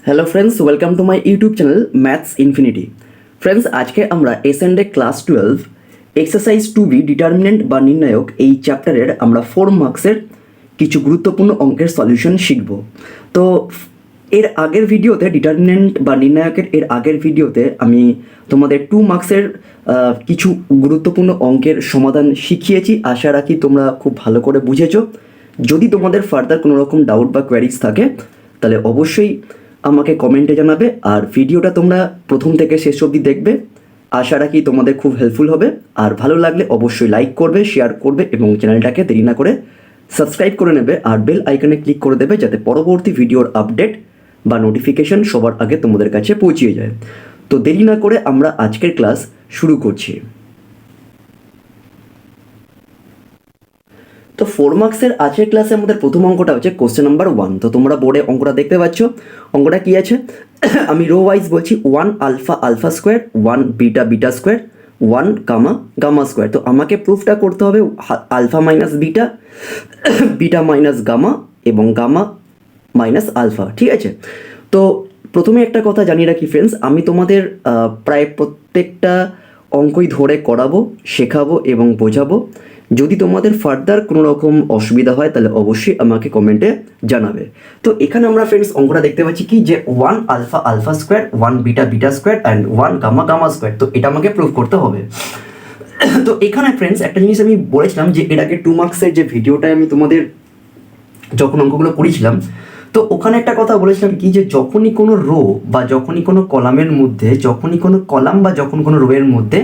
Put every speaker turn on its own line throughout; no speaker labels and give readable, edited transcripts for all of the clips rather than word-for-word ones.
Hello friends, welcome to my YouTube channel maths infinity. Friends, আজকে আমরা এসএনডে class 12 exercise 2B determinant বা নির্ণায়ক এই চ্যাপ্টারের আমরা 4 মার্কসের কিছু গুরুত্বপূর্ণ অঙ্কের সলিউশন শিখব। তো এর আগের ভিডিওতে ডিটারমিনেন্ট বা নির্ণায়কের আগের ভিডিওতে আমি তোমাদের 2 মার্কসের কিছু গুরুত্বপূর্ণ অঙ্কের সমাধান শিখিয়েছি। আশা রাখি তোমরা খুব ভালো করে বুঝেছো। যদি তোমাদের ফার্দার কোনো রকম ডাউট বা কোয়ারিজ থাকে তাহলে অবশ্যই আমাকে কমেন্টে জানাবে, আর ভিডিওটা তোমরা প্রথম থেকে শেষ অবধি দেখবে। আশা রাখি তোমাদের খুব হেল্পফুল হবে। আর ভালো লাগলে অবশ্যই লাইক করবে, শেয়ার করবে এবং চ্যানেলটাকে দেরি না করে সাবস্ক্রাইব করে নেবে আর বেল আইকনে ক্লিক করে দেবে, যাতে পরবর্তী ভিডিওর আপডেট বা নোটিফিকেশন সবার আগে তোমাদের কাছে পৌঁছিয়ে যায়। তো দেরি না করে আমরা আজকের ক্লাস শুরু করছি। তো 4 মার্কসের আজকের ক্লাসে আমাদের প্রথম অঙ্কটা হচ্ছে কোশ্চেন নাম্বার 1। তো তোমরা বোর্ডে অঙ্কটা দেখতে পাচ্ছ। অঙ্কটা কি আছে আমি রো ওয়াইজ বলছি। 1 alpha alpha square, 1 beta beta square, 1 gamma gamma square. তো আমাকে প্রুফটা করতে হবে alpha minus beta, beta minus gamma এবং গামা মাইনাস আলফা। ঠিক আছে, তো প্রথমে একটা কথা জানিয়ে রাখি ফ্রেন্ডস, আমি তোমাদের প্রায় প্রত্যেকটা অঙ্কই ধরে করাবো, শেখাবো এবং বোঝাবো। যদি তোমাদের ফার্দার কোনো রকম অসুবিধা হয় তাহলে অবশ্যই আমাকে কমেন্টে জানাবে। তো এখানে আমরা ফ্রেন্ডস অঙ্কটা দেখতে পাচ্ছি কি যে 1 alpha alpha square, 1 beta beta square and 1 gamma gamma square. তো এটা আমাকে প্রুভ করতে হবে। তো এখানে ফ্রেন্ডস একটা জিনিস আমি বলেছিলাম যে এর আগে 2 মার্কসের যে ভিডিওটায় আমি তোমাদের যখন অঙ্কগুলো করেছিলাম, তো ওখানে একটা কথা বলেছিলাম কি যে যখনই কোনো রো বা যখনই কোনো কলামের মধ্যে, যখনই কোনো কলাম বা যখন কোনো রো এর মধ্যে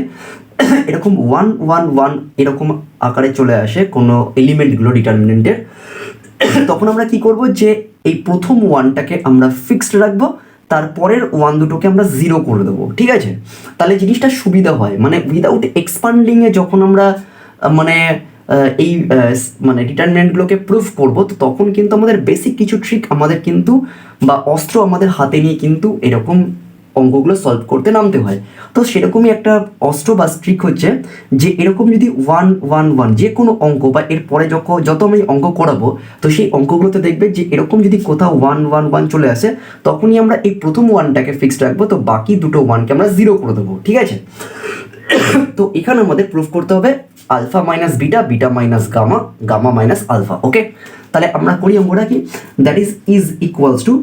এরকম 1 1 1 এরকম আকারে চলে আসে কোনো এলিমেন্টগুলো ডিটারমিনেন্টের, তখন আমরা কি করব যে এই প্রথম 1টাকে আমরা ফিক্সড রাখবো, তারপরের 1 দুটোকে আমরা 0 করে দেবো। ঠিক আছে, তাহলে জিনিসটা সুবিধা হয়। মানে উইদাউট এক্সপান্ডিংয়ে যখন আমরা এই ডিটারমিনেন্টগুলোকে প্রুফ করব, তো তখন কিন্তু আমাদের বেসিক কিছু ট্রিক আমাদের কিন্তু বা অস্ত্র আমাদের হাতে নিয়ে কিন্তু এরকম অঙ্কগুলো সলভ করতে নামতে হয়। তো সেরকমই একটা অস্ত্র বা ট্রিক হচ্ছে যে এরকম যদি 1 1 1 যে কোনো অঙ্ক বা এরপরে যত আমি অঙ্ক করাবো, তো সেই অঙ্কগুলোতে দেখবে যে এরকম যদি কোথাও 1 1 1 চলে আসে, তখনই আমরা এই প্রথম 1টাকে ফিক্সড রাখবো, তো বাকি দুটো 1কে আমরা 0 করে দেবো। ঠিক আছে, তো এখানে আমাদের প্রুফ করতে হবে alpha minus beta, beta minus gamma, gamma minus alpha. Okay, তাহলে আমরা করি অঙ্কটা কি, দ্যাট ইজ ইকুয়ালস টু,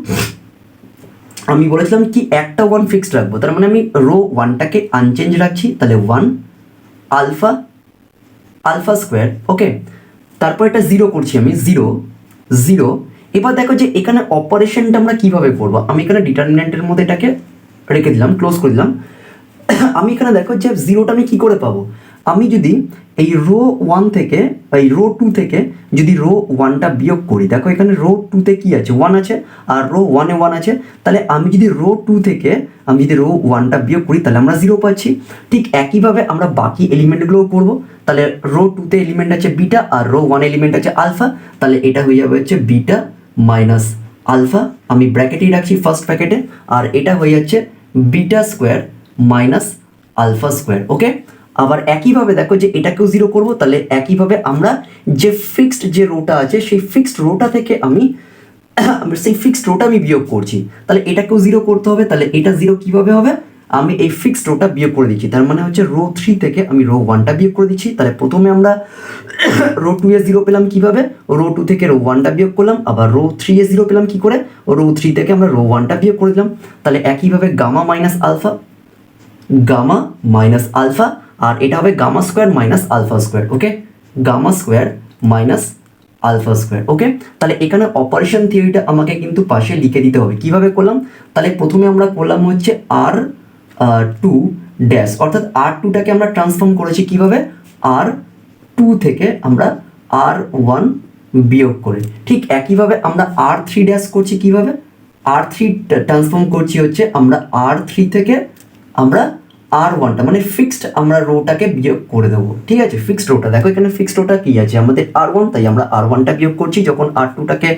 আমি বলেছিলাম কি একটা 1 ফিক্সড রাখবো, তার মানে আমি রো 1টাকে আনচেঞ্জ রাখছি, তাহলে 1 আলফা আলফা স্কোয়ার। ওকে, তারপর এটা 0 করছি আমি, 0 0। এবার দেখো যে এখানে অপারেশনটা আমরা কিভাবে করবো। আমি এখানে ডিটারমিনেন্টের মধ্যে এটাকে রেখে দিলাম, ক্লোজ করে দিলাম। আমি এখানে দেখো যে 0টা আমি কি করে পাবো, আমি যদি এই রো 1 থেকে এই রো 2 থেকে যদি রো 1টা বিয়োগ করি, দেখো এখানে রো 2তে কি আছে, 1 আছে, আর রো 1-এ 1 আছে। তাহলে আমি যদি রো 2 থেকে আমি যদি রো 1টা বিয়োগ করি, তাহলে আমরা 0 পাচ্ছি। ঠিক একইভাবে আমরা বাকি এলিমেন্টগুলোও করবো। তাহলে রো 2তে এলিমেন্ট আছে বিটা আর রো 1 এলিমেন্ট আছে আলফা, তাহলে এটা হয়ে যাবে হচ্ছে বিটা মাইনাস আলফা, আমি ব্র্যাকেটেই রাখছি ফার্স্ট ব্র্যাকেটে, আর এটা হয়ে যাচ্ছে beta square minus alpha square. Okay, আবার একইভাবে দেখো যে এটাকেও 0 করবো, তাহলে একইভাবে আমরা যে ফিক্সড যে রোটা আছে সেই ফিক্সড রোটা থেকে আমি বিয়োগ করছি, তাহলে এটাকেও 0 করতে হবে। তাহলে এটা 0 কিভাবে হবে, আমি এই ফিক্সড রোটা বিয়োগ করে দিচ্ছি, তার মানে হচ্ছে রো 3 থেকে আমি রো 1টা বিয়োগ করে দিচ্ছি। তাহলে প্রথমে আমরা রো 2-এ 0 পেলাম কিভাবে, রো 2 থেকে রো 1টা বিয়োগ করলাম, আবার রো 3-এ 0 পেলাম কি করে, রো 3 থেকে আমরা রো 1টা বিয়োগ করে দিলাম। তাহলে একইভাবে gamma minus alpha, gamma minus alpha, আর এটা হবে gamma square minus alpha square. Okay, gamma square minus alpha square. Okay, তাহলে এখানে অপারেশন থিওরিটা আমাকে কিন্তু পাশে লিখে দিতে হবে। কিভাবে করলাম, তাহলে প্রথমে আমরা করলাম হচ্ছে R2 ড্যাশ, অর্থাৎ R2টাকে আমরা ট্রান্সফর্ম করেছি কিভাবে, R2 থেকে আমরা R1 বিয়োগ করে। ঠিক একইভাবে আমরা R3 ড্যাশ করছি কিভাবে, R3 ট্রান্সফর্ম করছি হচ্ছে আমরা R3 থেকে আমরা R1টা মানে ফিক্সড আমরা রোটাকে বিয়োগ করে দেবো। ঠিক আছে, ফিক্সড রোটা দেখো এখানে ফিক্সড রোটা কি আছে আমাদের R1, তাই আমরা R1টা বিয়োগ করছি যখন R2টাকে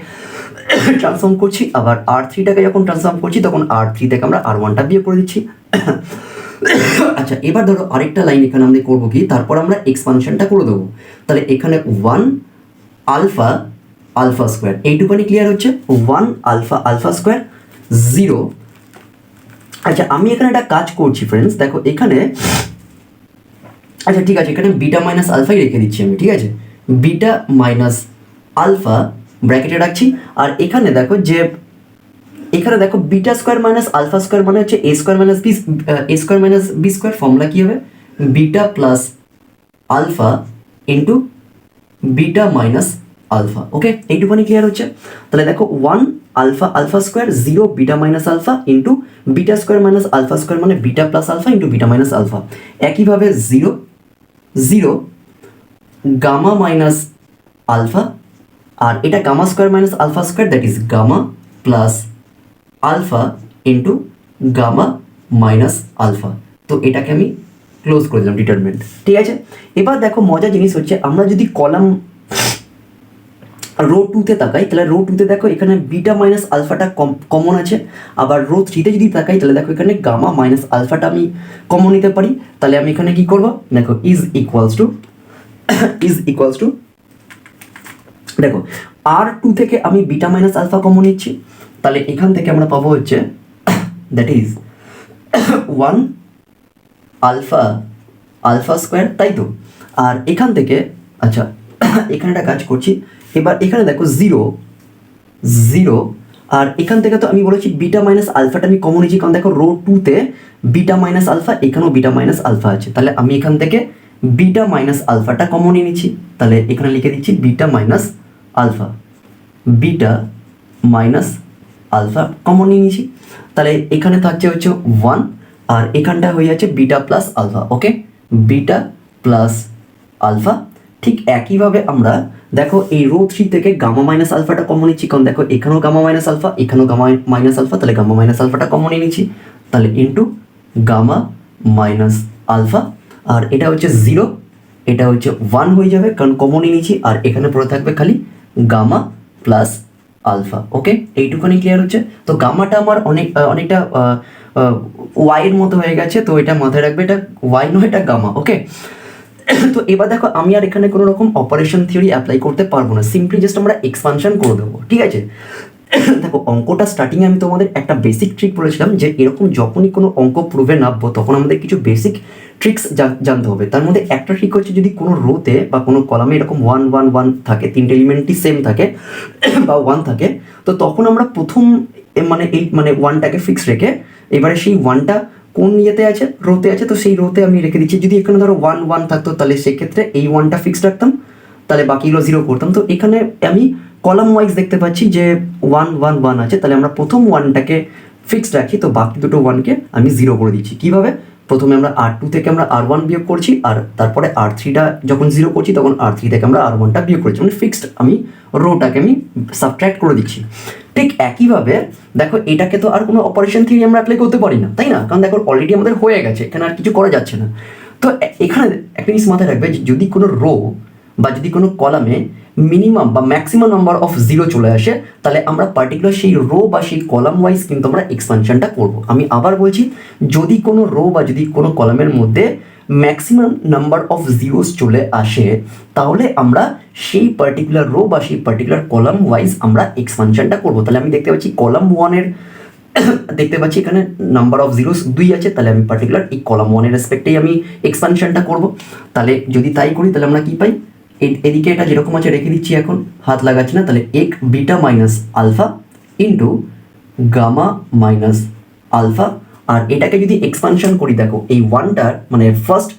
ট্রান্সফর্ম করছি, আবার R3টাকে যখন ট্রান্সফর্ম করছি তখন R3 থেকে আমরা R1টা বিয়োগ করে দিচ্ছি। আচ্ছা, এবার ধরো আরেকটা লাইন এখানে আমরা করবো কি, তারপর আমরা এক্সপানশনটা করে দেবো। তাহলে এখানে 1 আলফা আলফা স্কোয়ার, এইটুখানি ক্লিয়ার হচ্ছে, 1 আলফা আলফা স্কোয়ার জিরো। আচ্ছা আমি এখানে একটা কাজ করছি ফ্রেন্ডস, দেখো এখানে, আচ্ছা ঠিক আছে, এখানে বিটা মাইনাস আলফাই রেখে দিচ্ছি আমি, ঠিক আছে, বিটা মাইনাস আলফা ব্র্যাকেটে রাখছি। আর এখানে দেখো যে, এখানে দেখো beta square minus alpha square মানে হচ্ছে A square minus B, A square minus B square, formula কী হবে, beta plus alpha into beta minus alpha. Okay, এইটুখানি ক্লিয়ার হচ্ছে। তাহলে দেখো one alpha alpha square, zero beta minus alpha into beta square minus alpha square মানে beta plus alpha into beta minus alpha. একইভাবে zero zero gamma minus alpha, আর এটা gamma square minus alpha square, that is gamma plus alpha into gamma minus alpha. তো এটাকে আমি close করে দিলাম determinant, ঠিক আছে। এবার দেখো মজার জিনিস হচ্ছে, আমরা যদি কলাম রো টুতে তাকাই, তাহলে রো টুতে দেখো এখানে বিটা মাইনাস আলফাটা কমন আছে, আবার রো থ্রিতে যদি তাকাই তাহলে দেখো এখানে গামা মাইনাস আলফাটা আমি কমন নিতে পারি। তাহলে আমি এখানে কি করব, দেখো ইজ ইকুয়ালস টু দেখো আর টু থেকে আমি বিটা মাইনাস আলফা কমন নিচ্ছি, তাহলে এখান থেকে আমরা পাবো হচ্ছে that is one alpha alpha square, তাই তো। আর এখান থেকে, আচ্ছা এখানে একটা কাজ করছি, এবার এখানে দেখো জিরো জিরো, আর এখান থেকে তো আমি বলেছি বিটা মাইনাস আলফাটা আমি কমন নিয়েছি, কারণ দেখো রো টুতে বিটা মাইনাস আলফা, এখানেও বিটা মাইনাস আলফা আছে, তাহলে আমি এখান থেকে বিটা মাইনাস আলফাটা কমন নিয়ে নিচ্ছি। তাহলে এখানে লিখে দিচ্ছি beta minus alpha, beta minus alpha common নিয়ে নিচ্ছি। তাহলে এখানে থাকছে হচ্ছে ওয়ান, আর এখানটা হয়ে যাচ্ছে বিটা প্লাস আলফা। ওকে, বিটা প্লাস আলফা। ঠিক একইভাবে আমরা দেখো এই রো থ্রি থেকে গামা মাইনাস আলফাটা কমন নিচ্ছি, কারণ দেখো এখানেও গামা মাইনাস আলফা, এখানেও গামা মাইনাস আলফা, তাহলে গামা মাইনাস আলফাটা কমন নিয়ে নিচ্ছি, তাহলে ইন্টু গামা মাইনাস আলফা। আর এটা হচ্ছে জিরো, এটা হচ্ছে ওয়ান হয়ে যাবে কারণ কমন নিয়ে নিচ্ছি, আর এখানে পড়ে থাকবে খালি গামা প্লাস আলফা। ওকে, এইটুখানি ক্লিয়ার হচ্ছে। তো গামাটা আমার অনেকটা ওয়াইয়ের মতো হয়ে গেছে, তো এটা মাথায় রাখবে, এটা ওয়াই নয়, এটা গামা। ওকে, তো এবার দেখো আমি আর এখানে কোনো রকম অপারেশন থিওরি অ্যাপ্লাই করতে পারবো না, সিম্পলি জাস্ট আমরা এক্সপানশন করে দেবো, ঠিক আছে। দেখো অঙ্কটা স্টার্টিংয়ে আমি তোমাদের একটা বেসিক ট্রিক বলেছিলাম যে এরকম যখনই কোনো অঙ্ক প্রুভে নামবো তখন আমাদের কিছু বেসিক ট্রিক্স জানতে হবে। তার মধ্যে একটা ট্রিক হচ্ছে, যদি কোনো রোতে বা কোনো কলামে এরকম ওয়ান ওয়ান ওয়ান থাকে, তিনটে এলিমেন্টই সেম থাকে বা ওয়ান থাকে, তো তখন আমরা প্রথম মানে ওয়ানটাকে ফিক্স রেখে, এবারে সেই ওয়ানটা কোন ইয়েতে আছে, রোতে আছে, তো সেই রোতে আমি রেখে দিচ্ছি। যদি এখানে ধরো ওয়ান ওয়ান থাকতো তাহলে সেক্ষেত্রে এই ওয়ানটা ফিক্সড রাখতাম, তাহলে বাকিগুলো জিরো করতাম। তো এখানে আমি কলাম ওয়াইজ দেখতে পাচ্ছি যে ওয়ান ওয়ান ওয়ান আছে, তাহলে আমরা প্রথম ওয়ানটাকে ফিক্সড রাখি, তো বাকি দুটো ওয়ানকে আমি জিরো করে দিচ্ছি। কীভাবে, প্রথমে আমরা আর টু থেকে আমরা আর ওয়ান বিয়োগ করছি, আর তারপরে আর থ্রিটা যখন জিরো করছি তখন আর থ্রি থেকে আমরা আর ওয়ানটা বিয়োগ করছি, মানে ফিক্সড আমি রোটাকে আমি সাবট্র্যাক্ট করে দিচ্ছি। ঠিক একইভাবে দেখো এটাকে তো আর কোনো অপারেশন থিওরি আমরা অ্যাপ্লাই করতে পারি না, তাই না, কারণ দেখো অলরেডি আমাদের হয়ে গেছে, এখানে আর কিছু করা যাচ্ছে না। তো এখানে একটা জিনিস মাথায় রাখবে, যদি কোনো রো বা যদি কোনো কলামে মিনিমাম বা ম্যাক্সিমাম নাম্বার অফ জিরো চলে আসে, তাহলে আমরা পার্টিকুলার সেই রো বা সেই কলাম ওয়াইজ কিন্তু আমরা এক্সপানশনটা করব। আমি আবার বলছি, যদি কোনো রো বা যদি কোনো কলামের মধ্যে ম্যাক্সিমাম নাম্বার অফ জিরোস চলে আসে, তাহলে আমরা সেই পার্টিকুলার রো বা সেই পার্টিকুলার কলাম ওয়াইজ আমরা এক্সপানশনটা করব। তাহলে আমি দেখতে পাচ্ছি কলাম ওয়ানের দেখতে পাচ্ছি এখানে নাম্বার অফ জিরোস 2 আছে, তাহলে আমি পার্টিকুলার এই কলাম ওয়ানের রেসপেক্টেই আমি এক্সপানশনটা করব। তাহলে যদি তাই করি তাহলে আমরা কি পাই, এদিকে এটা যেরকম আছে রেখে দিচ্ছি, এখন হাত লাগাচ্ছি না, তাহলে এক beta minus alpha into gamma minus alpha. আর এটাকে যদি এক্সপানশন করি, দেখো এই ওয়ানটার মানে ফার্স্ট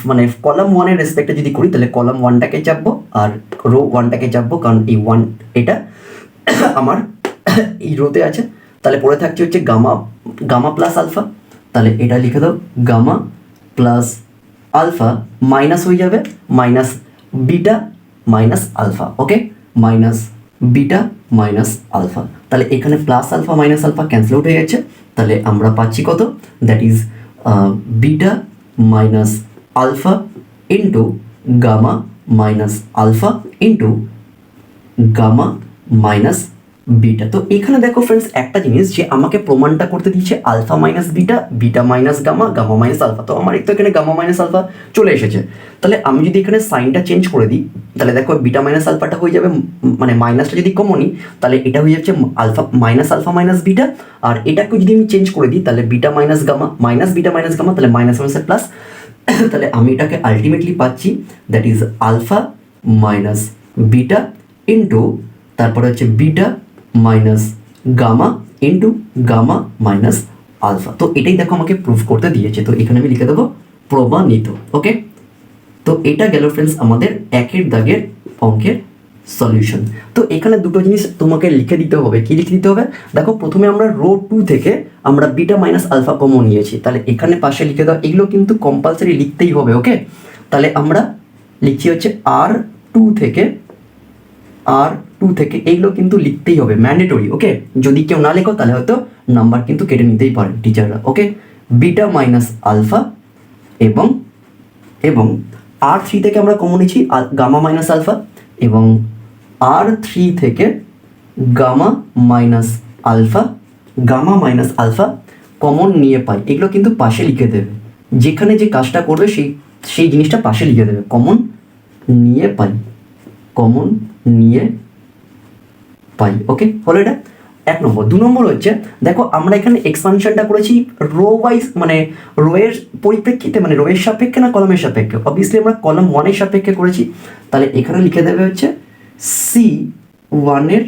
মানে কলাম ওয়ানের রেসপেক্টে যদি করি, তাহলে কলাম ওয়ানটাকে চাপবো আর রো ওয়ানটাকে চাপবো, কারণ এই ওয়ান এটা আমার এই রোতে আছে। তাহলে পড়ে থাকছে হচ্ছে গামা প্লাস আলফা, তাহলে এটা লিখে দাও গামা প্লাস আলফা মাইনাস হয়ে যাবে minus beta minus alpha. Okay, minus beta minus alpha, তাহলে এখানে plus alpha minus alpha cancel out হয়ে যাচ্ছে, তাহলে আমরা পাচ্ছি কত, that is beta minus alpha into gamma minus alpha into gamma minus beta. তো এখানে দেখো ফ্রেন্ডস একটা জিনিস যে আমাকে প্রমাণটা করতে দিচ্ছে alpha minus beta, beta minus gamma, gamma minus alpha. তো আমার তো এখানে গামা মাইনাস আলফা চলে এসেছে। তাহলে আমি যদি এখানে সাইনটা চেঞ্জ করে দিই, তাহলে দেখো বিটা মাইনাস আলফাটা হয়ে যাবে, মানে মাইনাসটা যদি কমন নিই তাহলে এটা হয়ে যাচ্ছে আলফা মাইনাস বিটা। আর এটাকে যদি আমি চেঞ্জ করে দিই তাহলে beta minus gamma, minus beta minus gamma, তাহলে মাইনাস মাইনাসের প্লাস। তাহলে আমি এটাকে আলটিমেটলি পাচ্ছি that is alpha minus beta into তারপরে হচ্ছে beta minus gamma into gamma minus alpha. তো এটাই দেখো আমাকে প্রুফ করতে দিয়েছে। তো এখানে আমি লিখে দেবো প্রমাণিত। ওকে, তো এটা গেল ফ্রেন্ডস আমাদের একের দাগের অঙ্কের সলিউশন। তো এখানে দুটো জিনিস তোমাকে লিখে দিতে হবে। কি লিখে দিতে হবে? দেখো প্রথমে আমরা রো 2 থেকে আমরা বিটা মাইনাস আলফা কমন নিয়েছি, তাহলে এখানে পাশে লিখে দাও। এগুলো কিন্তু কম্পালসারি লিখতেই হবে। ওকে, তাহলে আমরা লিখছি হচ্ছে R2 থেকে এইগুলো কিন্তু লিখতেই হবে, ম্যান্ডেটরি। ওকে, যদি কেউ না লেখো তাহলে হয়তো নাম্বার কিন্তু কেটে নিতেই পারে টিচাররা। ওকে, বিটা মাইনাস আলফা এবং R3 থেকে আমরা কমন নিচ্ছি গামা মাইনাস আলফা, এবং R3 থেকে গামা মাইনাস আলফা কমন নিয়ে পাই। এগুলো কিন্তু পাশে লিখে দেবে, যেখানে যে কাজটা করবে সেই জিনিসটা পাশে লিখে দেবে। কমন নিয়ে পাই। ওকে, হলো এটা এক নম্বর। 2 নম্বর হচ্ছে দেখো আমরা এখানে এক্সপানশনটা করেছি রো ওয়াইজ, মানে রো এর পরিপ্রেক্ষিতে, মানে রো এর সাপেক্ষে না কলামের সাপেক্ষে। অবভিয়াসলি আমরা কলাম 1 এর সাপেক্ষে করেছি, তাহলে এখানে লিখে দেবে হচ্ছে C1 এর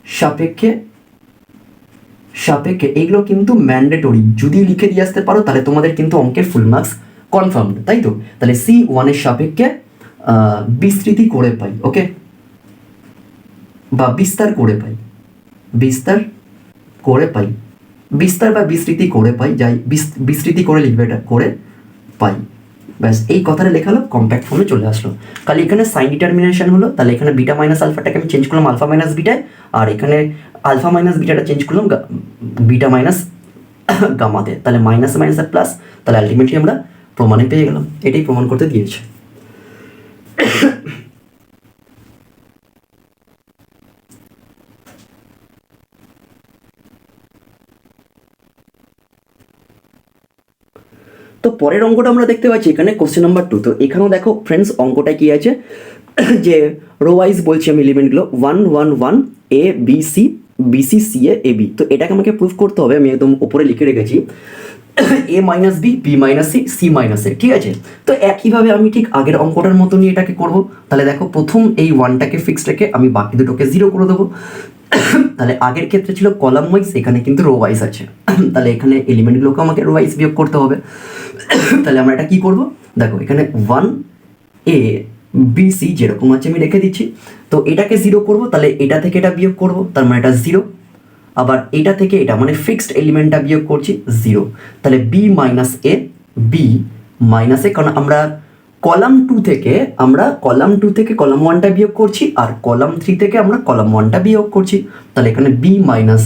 সাপেক্ষে। এইগুলো কিন্তু ম্যান্ডেটরি, যদি লিখে দিয়ে আসতে পারো তাহলে তোমাদের কিন্তু অঙ্কের ফুল মার্কস কনফার্ম, তাই তো? তাহলে C1 এর সাপেক্ষে বিস্তৃতি করে পাই। ওকে, বা বিস্তার বা বিস্তৃতি করে পাই, যাই বিস্তৃতি করে লিখবে, এটা করে পাই। ব্যাস এই কথাটা লেখা হলো, কম্প্যাক্ট ফর্মে চলে আসলো। তাহলে এখানে সাইন ডিটারমিনেশন হলো, তাহলে এখানে বিটা মাইনাস আলফাটাকে আমি চেঞ্জ করলাম আলফা মাইনাস বিটায়, আর এখানে আলফা মাইনাস বিটাটা চেঞ্জ করলাম বিটা মাইনাস গামাতে। তাহলে মাইনাস মাইনাসের প্লাস, তাহলে আলটিমেটলি আমরা প্রমাণে পেয়ে গেলাম। এটাই প্রমাণ করতে দিয়েছে। তো পরের অঙ্কটা আমরা দেখতে পাচ্ছি এখানে কোশ্চেন নাম্বার 2। তো এখানেও দেখো ফ্রেন্ডস অঙ্কটা কি আছে যে রো ওয়াইজ বলছি আমি এলিমেন্টগুলো 1 1 1 A B C B C C A A B। তো এটাকে আমাকে প্রুফ করতে হবে। আমি একদম উপরে লিখে রেখেছি A minus B, B minus C, C minus A. ঠিক আছে, তো একইভাবে আমি ঠিক আগের অঙ্কটার মতনই এটাকে করব। তাহলে দেখো প্রথম এই 1টাকে ফিক্সড রেখে আমি বাকি দুটোকে 0 করে দেবো। তাহলে আগের ক্ষেত্রে ছিল কলাম ওয়াইজ, এখানে কিন্তু রো ওয়াইজ আছে। তাহলে এখানে এলিমেন্টগুলোকে আমাকে রো ওয়াইজ বিয়োগ করতে হবে। তাহলে আমরা এটা কি করব? দেখো এখানে 1 A B C যেরকম আছে আমি রেখে দিচ্ছি। তো এটাকে 0 করব, তাহলে এটা থেকে এটা বিয়োগ করব, তার মানে এটা 0। আবার এটা থেকে এটা, মানে ফিক্সড এলিমেন্টটা বিয়োগ করছি 0। তাহলে B মাইনাস এ, বি মাইনাস এ, কারণ আমরা কলাম 2 থেকে কলাম 1টা বিয়োগ করছি, আর কলাম 3 থেকে আমরা কলাম 1টা বিয়োগ করছি। তাহলে এখানে বি মাইনাস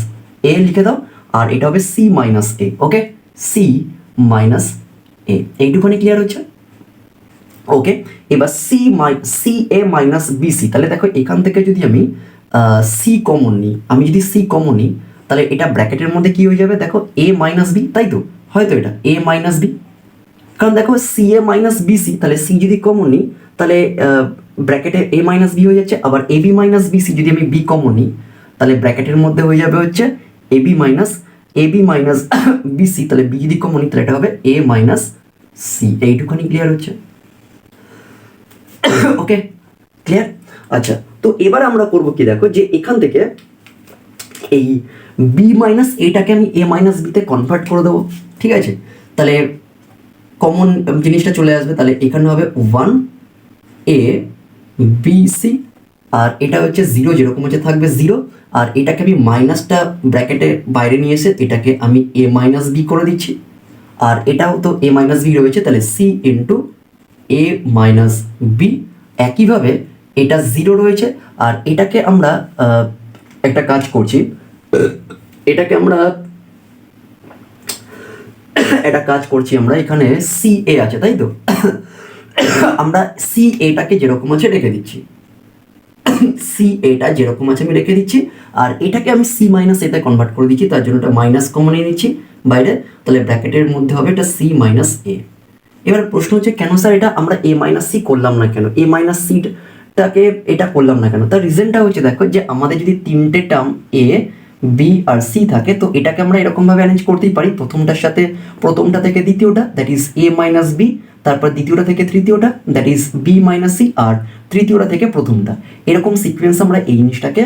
এ লিখে দাও, আর এটা হবে C minus A. Okay, C minus A, এইটুখানি clear হচ্ছে? ওকে, এবার সি এ মাইনাস বিসি। তাহলে দেখো এখান থেকে যদি আমি সি কমন নিই, তাহলে এটা ব্র্যাকেটের মধ্যে কি হয়ে যাবে? দেখো এ মাইনাস বি, তাই তো? হয়তো এটা এ মাইনাস বি, কারণ দেখো সি এ মাইনাস বিসি, তাহলে সি যদি কমন নিই তাহলে ব্র্যাকেটে এ মাইনাস বি হয়ে যাচ্ছে। আবার এ বি মাইনাস বিসি যদি আমি বি কমন নিই তাহলে ব্র্যাকেটের মধ্যে হয়ে যাবে হচ্ছে এ বি মাইনাস বিসি। তাহলে বি যদি কমন নিই তাহলে এটা হবে এ মাইনাস সি। এইটুখানি ক্লিয়ার হচ্ছে? ওকে, ক্লিয়ার? আচ্ছা, তো এবার আমরা করব কি, দেখো যে এখান থেকে এই বি মাইনাস এটাকে আমি এ মাইনাস বিতে কনভার্ট করে দেবো। ঠিক আছে, তাহলে কমন জিনিসটা চলে আসবে। তাহলে এখানে হবে 1 A B C, আর এটা হচ্ছে 0, যেরকম হচ্ছে থাকবে 0। আর এটাকে আমি মাইনাসটা ব্র্যাকেটে বাইরে নিয়ে এসে এটাকে আমি এ মাইনাস বি করে দিচ্ছি। আর এটাও তো এ মাইনাস বি রয়েছে, তাহলে C into A minus B. একইভাবে এটা 0 রয়েছে, আর এটাকে আমরা একটা কাজ করছি, আমরা এখানে সি এ আছে, তাই তো? আমরা সি এটাকে যেরকম আছে রেখে দিচ্ছি। সি এটা যেরকম আছে আমি রেখে দিচ্ছি, আর এটাকে আমি সি মাইনাস এতে কনভার্ট করে দিচ্ছি, তার জন্য এটা মাইনাস কমন নিয়ে নিচ্ছি বাইরে, তাহলে ব্র্যাকেটের মধ্যে হবে এটা সি মাইনাস এ। এবার প্রশ্ন হচ্ছে কেন স্যার এটা আমরা এ মাইনাস সি করলাম না কেন, এ মাইনাস সিটাকে এটা করলাম না কেন? তার রিজনটা হচ্ছে দেখো যে আমাদের যদি তিনটে term A B R C থাকে, তো এটাকে আমরা এরকমভাবে অ্যারেঞ্জ করতেই পারি, প্রথমটার সাথে প্রথমটা থেকে দ্বিতীয়টা, that is A minus B, তারপর দ্বিতীয়টা থেকে তৃতীয়টা, that is B minus C, আর তৃতীয়টা থেকে প্রথমটা। এরকম সিকোয়েন্স আমরা এই জিনিসটাকে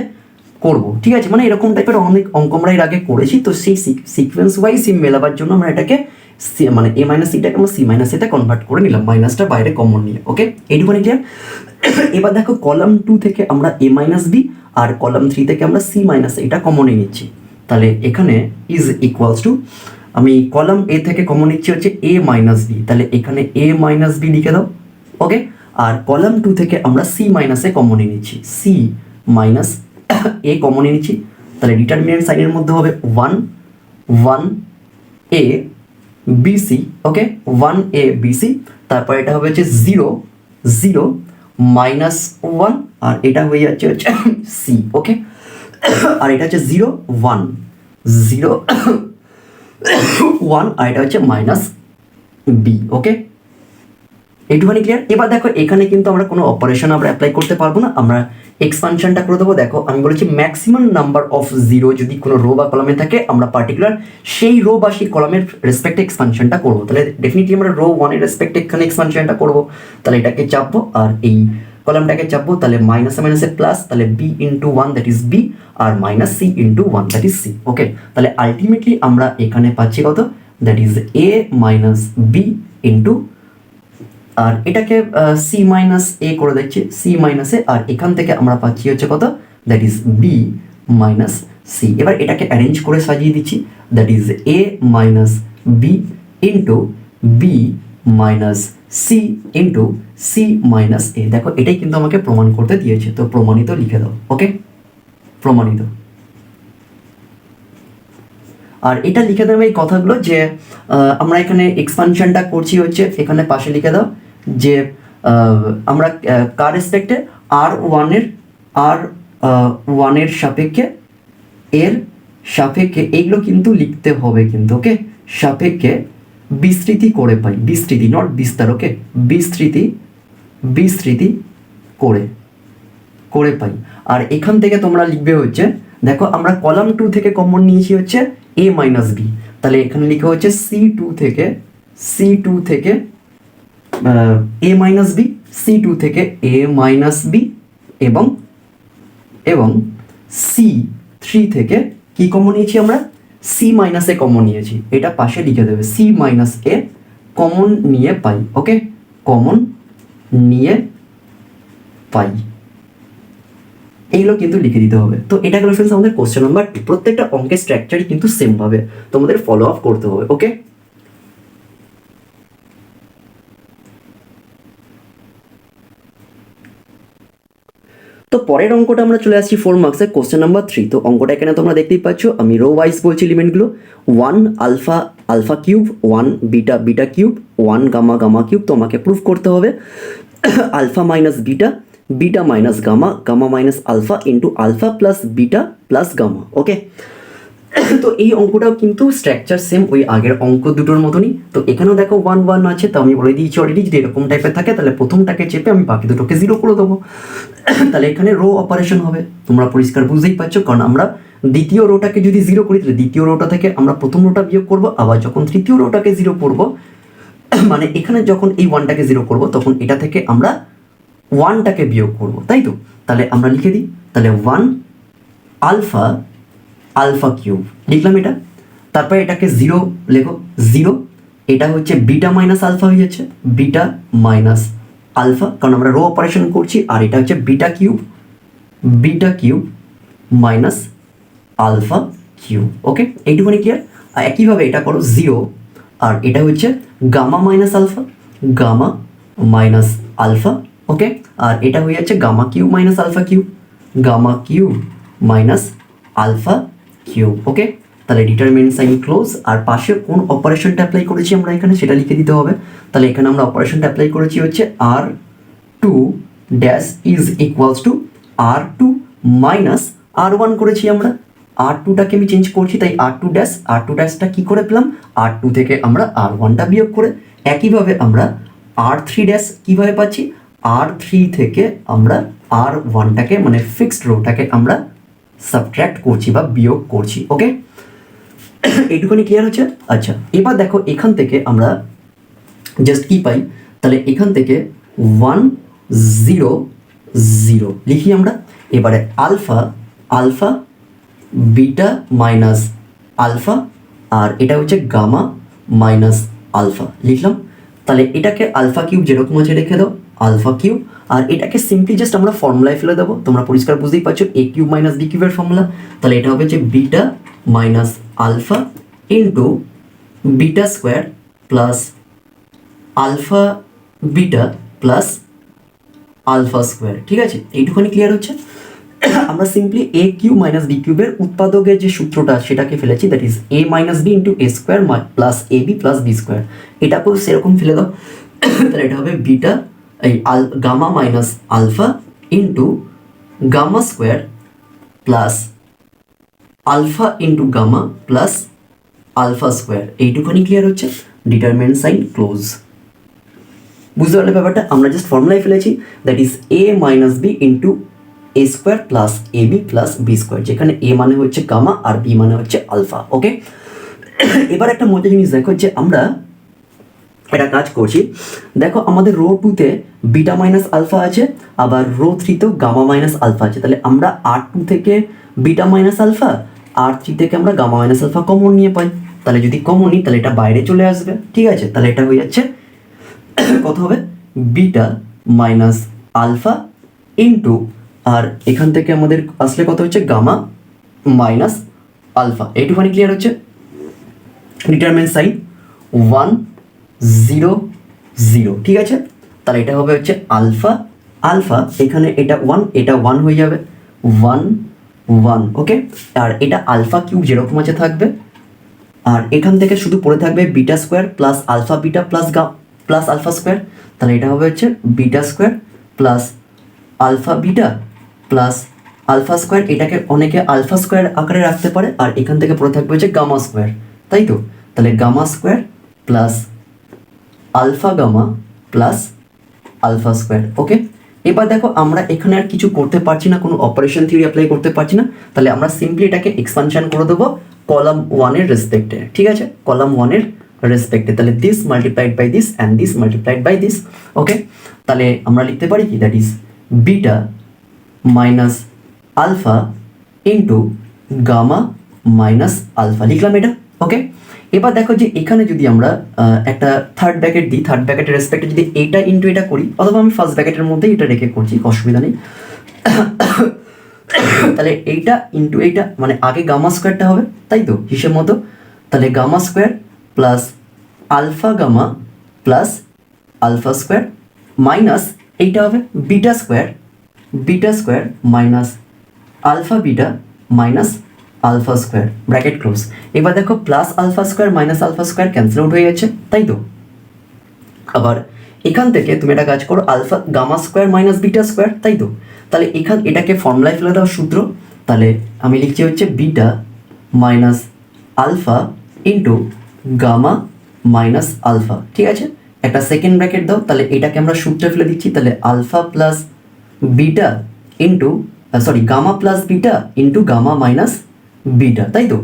করবো, ঠিক আছে? মানে এরকম টাইপের অনেক অঙ্ক আমরা এর আগে করেছি, তো সেই সিকোয়েন্স ওয়াইজ মেলাবার জন্য আমরা এটাকে মানে এ মাইনাস সিটাকে আমরা সি মাইনাস এতে কনভার্ট করে নিলাম, মাইনাসটা বাইরে কমন নিয়ে। ওকে, এইটুকুনি ক্লিয়ার? এবার দেখো কলাম 2 থেকে আমরা এ মাইনাস বি আর কলাম 3 থেকে আমরা সি মাইনাস এটা কমন নিচ্ছি, তাহলে এখানে ইজ ইকুয়ালস টু, আমি কলাম এ থেকে কমন নিচ্ছি হচ্ছে এ মাইনাস বি, তাহলে এখানে এ মাইনাস বি লিখে দাও। ওকে, আর কলাম 2 থেকে আমরা সি মাইনাসে কমন নিচ্ছি, সি মাইনাস এ কমন নিচ্ছি, তাহলে ডিটারমিনেন্ট সাইনের মধ্যে হবে 1 1 এ বিসি। ওকে, 1 এ বিসি, তারপর এটা হবে হচ্ছে 0 0 মাইনাস 1, আর এটা হয়ে যাচ্ছে হচ্ছে সি। ওকে, আর এটা হচ্ছে 0 1 0 1, আর এটা হচ্ছে মাইনাস বি। ওকে, এইটুখানি ক্লিয়ার? এবার দেখো এখানে কিন্তু আমরা কোনো অপারেশন আমরা অ্যাপ্লাই করতে পারবো না, আমরা এক্সপানশনটা করে দেবো। দেখো আমি বলেছি ম্যাক্সিমাম নাম্বার অফ জিরো যদি কোনো রো বা কলামে থাকে, আমরা পার্টিকুলার সেই রো বা সেই কলামের রেসপেক্টে এক্সপানশনটা করবো, তাহলে ডেফিনেটলি আমরা রো 1 এর রেসপেক্টে এখানে এক্সপানশনটা করবো, তাহলে এটাকে চাপবো আর এই কলামটাকে চাপবো, তাহলে মাইনাসে মাইনাসে প্লাস, তাহলে B into 1 that is B, আর minus C into 1 that is C. Okay, তাহলে আলটিমেটলি আমরা এখানে পাচ্ছি কত, that is A minus B into, আর এটাকে সি মাইনাস এ করে দিচ্ছি, সি মাইনাস এ, আর এখান থেকে আমরা পাচ্ছি হচ্ছে কত, that is B minus C. এবার এটাকে অ্যারেঞ্জ করে সাজিয়ে দিচ্ছি, that is A minus B into B minus C into C minus A. দেখো এটাই কিন্তু আমাকে প্রমাণ করতে দিয়েছে, তো প্রমাণিত লিখে দাও। ওকে, প্রমাণিত। আর এটা লিখে দেবে এই কথাগুলো যে আমরা এখানে এক্সপানশনটা করছি হচ্ছে, এখানে পাশে লিখে দাও যে আমরা কার রেসপেক্টে, আর ওয়ানের সাপেক্ষে, এর সাপেক্ষে, এইগুলো কিন্তু লিখতে হবে কিন্তু। ওকে, সাপেক্ষে বিস্তৃতি করে পাই, বিস্তৃতি নট বিস্তার। ওকে, বিস্তৃতি করে পাই। আর এখান থেকে তোমরা লিখবে হচ্ছে, দেখো আমরা কলাম 2 থেকে কমন নিয়েছি হচ্ছে এ মাইনাস বি, তাহলে এখানে লিখা হচ্ছে C2 থেকে এ মাইনাস বি, C2 থেকে এ মাইনাস বি, এবং C3 থেকে কি কমন নিয়েছি আমরা, সি মাইনাস এ কমন নিয়েছি, এটা পাশে লিখে দেবে, সি মাইনাস এ কমন নিয়ে পাই। ওকে, কমন নিয়ে পাই, এইগুলো কিন্তু লিখে দিতে হবে। তো এটা গেল ফ্রেন্ডস আমাদের কোশ্চেন নাম্বার 2। প্রত্যেকটা অঙ্কের স্ট্রাকচারই কিন্তু সেম ভাবে তোমাদের ফলো আপ করতে হবে। ওকে, তো পরের অঙ্কটা আমরা চলে আসছি 4 মার্কসের কোশ্চেন নাম্বার 3। তো অঙ্কটা এখানে তোমরা দেখতেই পাচ্ছ, আমি রো ওয়াইজ বলছি এলিমেন্টগুলো, 1 alpha cube, 1 beta cube, 1 gamma cube. তো আমাকে প্রুফ করতে হবে alpha minus beta minus gamma minus alpha into alpha plus beta plus gamma. Okay, তো এই অঙ্কটাও কিন্তু স্ট্রাকচার সেম ওই আগের অঙ্ক দুটোর মতনই। তো এখানেও দেখো 1 1 আছে, তো আমি বলে দিয়েছি অলরেডি যদি এরকম টাইপের থাকে তাহলে প্রথমটাকে চেপে আমি বাকি দুটোকে 0 করে দেবো, তাহলে এখানে রো অপারেশন হবে। তোমরা পরিষ্কার বুঝতেই পারছো, কারণ আমরা দ্বিতীয় রোটাকে যদি 0 করি তাহলে দ্বিতীয় রোটা থেকে আমরা প্রথম রোটা বিয়োগ করবো, আবার যখন তৃতীয় রোটাকে 0 করবো, মানে এখানে যখন এই 1টাকে 0 করবো তখন এটা থেকে আমরা 1টাকে বিয়োগ করবো, তাই তো? তাহলে আমরা লিখে দিই, তাহলে 1 আলফা কিউব লিখলাম এটা, তারপরে এটাকে 0 লেখো, 0, এটা হচ্ছে বিটা মাইনাস আলফা হয়ে যাচ্ছে, বিটা মাইনাস আলফা, কারণ আমরা রো অপারেশন করছি, আর এটা হচ্ছে beta cube minus alpha cube. Okay, এইটুকুনি ক্লিয়ার? আর একইভাবে এটা করো 0, আর এটা হচ্ছে গামা মাইনাস আলফা। ওকে, আর এটা হয়ে যাচ্ছে gamma cube minus alpha cube. Okay, তাহলে ডিটারমিনেন্ট সাইন ক্লোজ, আর পাশে কোন অপারেশনটা অ্যাপ্লাই করেছি আমরা এখানে সেটা লিখে দিতে হবে। তাহলে এখানে আমরা অপারেশনটা অ্যাপ্লাই করেছি হচ্ছে R2 dash is equals to R2 minus R1 করেছি আমরা, R2টাকে আমি চেঞ্জ করছি, তাই R2 ড্যাশটা কী করে পেলাম, R2 থেকে আমরা R1টা বিয়োগ করে। একইভাবে আমরা R3 ড্যাশ কীভাবে পাচ্ছি, R3 থেকে আমরা R1টাকে মানে ফিক্সড রোটাকে আমরা সাবট্র্যাক্ট করছি বা বিয়োগ করছি। ওকে, এইটুকুনি ক্লিয়ার হচ্ছে। আচ্ছা, এবার দেখো এখান থেকে আমরা জাস্ট কি পাই, তাহলে এখান থেকে 1 0 0 লিখি আমরা। এবারে আলফা বিটা মাইনাস আলফা, আর এটা হচ্ছে গামা মাইনাস আলফা লিখলাম। তাহলে এটাকে আলফা কিউব যেরকম আছে রেখে দাও, আলফা কিউব, আর এটাকে সিম্পলি জাস্ট আমরা ফর্মুলায় ফেলে দেবো। তোমরা পরিষ্কার বুঝতেই পারছো, এ কিউব মাইনাস বি কিউবের ফর্মুলা। তাহলে এটা হবে যে beta minus alpha into beta square plus alpha beta plus alpha square. ঠিক আছে, এইটুখানি ক্লিয়ার হচ্ছে। আমরা simply A cube minus B কিউবের উৎপাদকের যে সূত্রটা সেটাকে ফেলেছি, that is A minus B into A square plus A B plus B square. এটাকেও সেরকম ফেলে দাও। তাহলে এটা হবে beta gamma minus alpha into gamma square plus alpha into gamma plus alpha square. এইটুখানি ক্লিয়ার হচ্ছে। Determinant sign close. বুঝতে পারলে ব্যাপারটা? আমরা জাস্ট ফর্মুলায় ফেলেছি, that is A minus B into A square plus A B plus B square, যেখানে A মানে হচ্ছে গামা আর বি মানে হচ্ছে আলফা। ওকে, এবার একটা মজার জিনিস দেখো যে আমরা একটা কাজ করছি। দেখো আমাদের রো 2-তে বিটা মাইনাস আলফা আছে, আবার রো 3-তেও গামা মাইনাস আলফা আছে। তাহলে আমরা R2 থেকে বিটা মাইনাস আলফা, R3 থেকে আমরা গামা মাইনাস আলফা কমন নিয়ে পাই। তাহলে যদি কমন নিই তাহলে এটা বাইরে চলে আসবে। ঠিক আছে, তাহলে এটা হয়ে যাচ্ছে কত হবে, বিটা মাইনাস আলফা ইন্টু, আর এখান থেকে আমাদের আসলে কত হচ্ছে, গামা মাইনাস আলফা। এইটুখানি ক্লিয়ার হচ্ছে। Determinant sign 1 0 0। ঠিক আছে, তাহলে এটা হবে হচ্ছে আলফা, এখানে এটা 1 হয়ে যাবে 1 1। ওকে, আর এটা আলফা কিউব যেরকম আছে থাকবে, আর এখান থেকে শুধু পড়ে থাকবে beta square plus alpha beta plus alpha square. তাহলে এটা হবে হচ্ছে beta square plus alpha beta plus alpha square. এটাকে অনেকে আলফা স্কোয়ার আকারে রাখতে পারে, আর এখান থেকে পড়ে থাকবে হচ্ছে গামা স্কোয়ার, তাই তো? তাহলে gamma square plus alpha gamma plus alpha square. Okay, এবার দেখো আমরা এখানে আর কিছু করতে পারছি না, কোনো অপারেশন থিওরি অ্যাপ্লাই করতে পারছি না। তাহলে আমরা সিম্পলি এটাকে এক্সপানশন করে দেবো কলাম 1-এর রেসপেক্টে। ঠিক আছে, কলাম 1-এর রেসপেক্টে। তাহলে this multiplied by this and this multiplied by this. Okay, তাহলে আমরা লিখতে পারি কি, that is beta minus alpha into gamma minus alpha লিখলাম এটা। ওকে, এবার দেখো যে এখানে যদি আমরা একটা থার্ড ব্র্যাকেট দিই, থার্ড ব্র্যাকেটের রেসপেক্টে যদি এইটা ইন্টু এটা করি, অথবা আমি ফার্স্ট ব্র্যাকেটের মধ্যেই এটা রেখে করছি, অসুবিধা নেই। তাহলে এইটা ইন্টু এইটা মানে আগে গামা স্কোয়ারটা হবে, তাই তো হিসেব মতো। তাহলে gamma square plus alpha gamma plus alpha square minus এইটা হবে beta square minus alpha beta minus alpha square, bracket close. এবার দেখো plus alpha square minus alpha square cancel out হয়ে যাচ্ছে, তাই তো? আবার এখান থেকে তুমি একটা কাজ করো, alpha gamma square minus beta square, তাই তো? তাহলে এটাকে ফর্মুলায় ফেলে দাও সূত্র। তাহলে আমি লিখছি হচ্ছে beta minus alpha into gamma minus alpha. ঠিক আছে, একটা সেকেন্ড ব্র্যাকেট দাও। তাহলে এটাকে আমরা সূত্রে ফেলে দিচ্ছি। তাহলে alpha plus beta into gamma plus beta into gamma minus beta, তাই তো?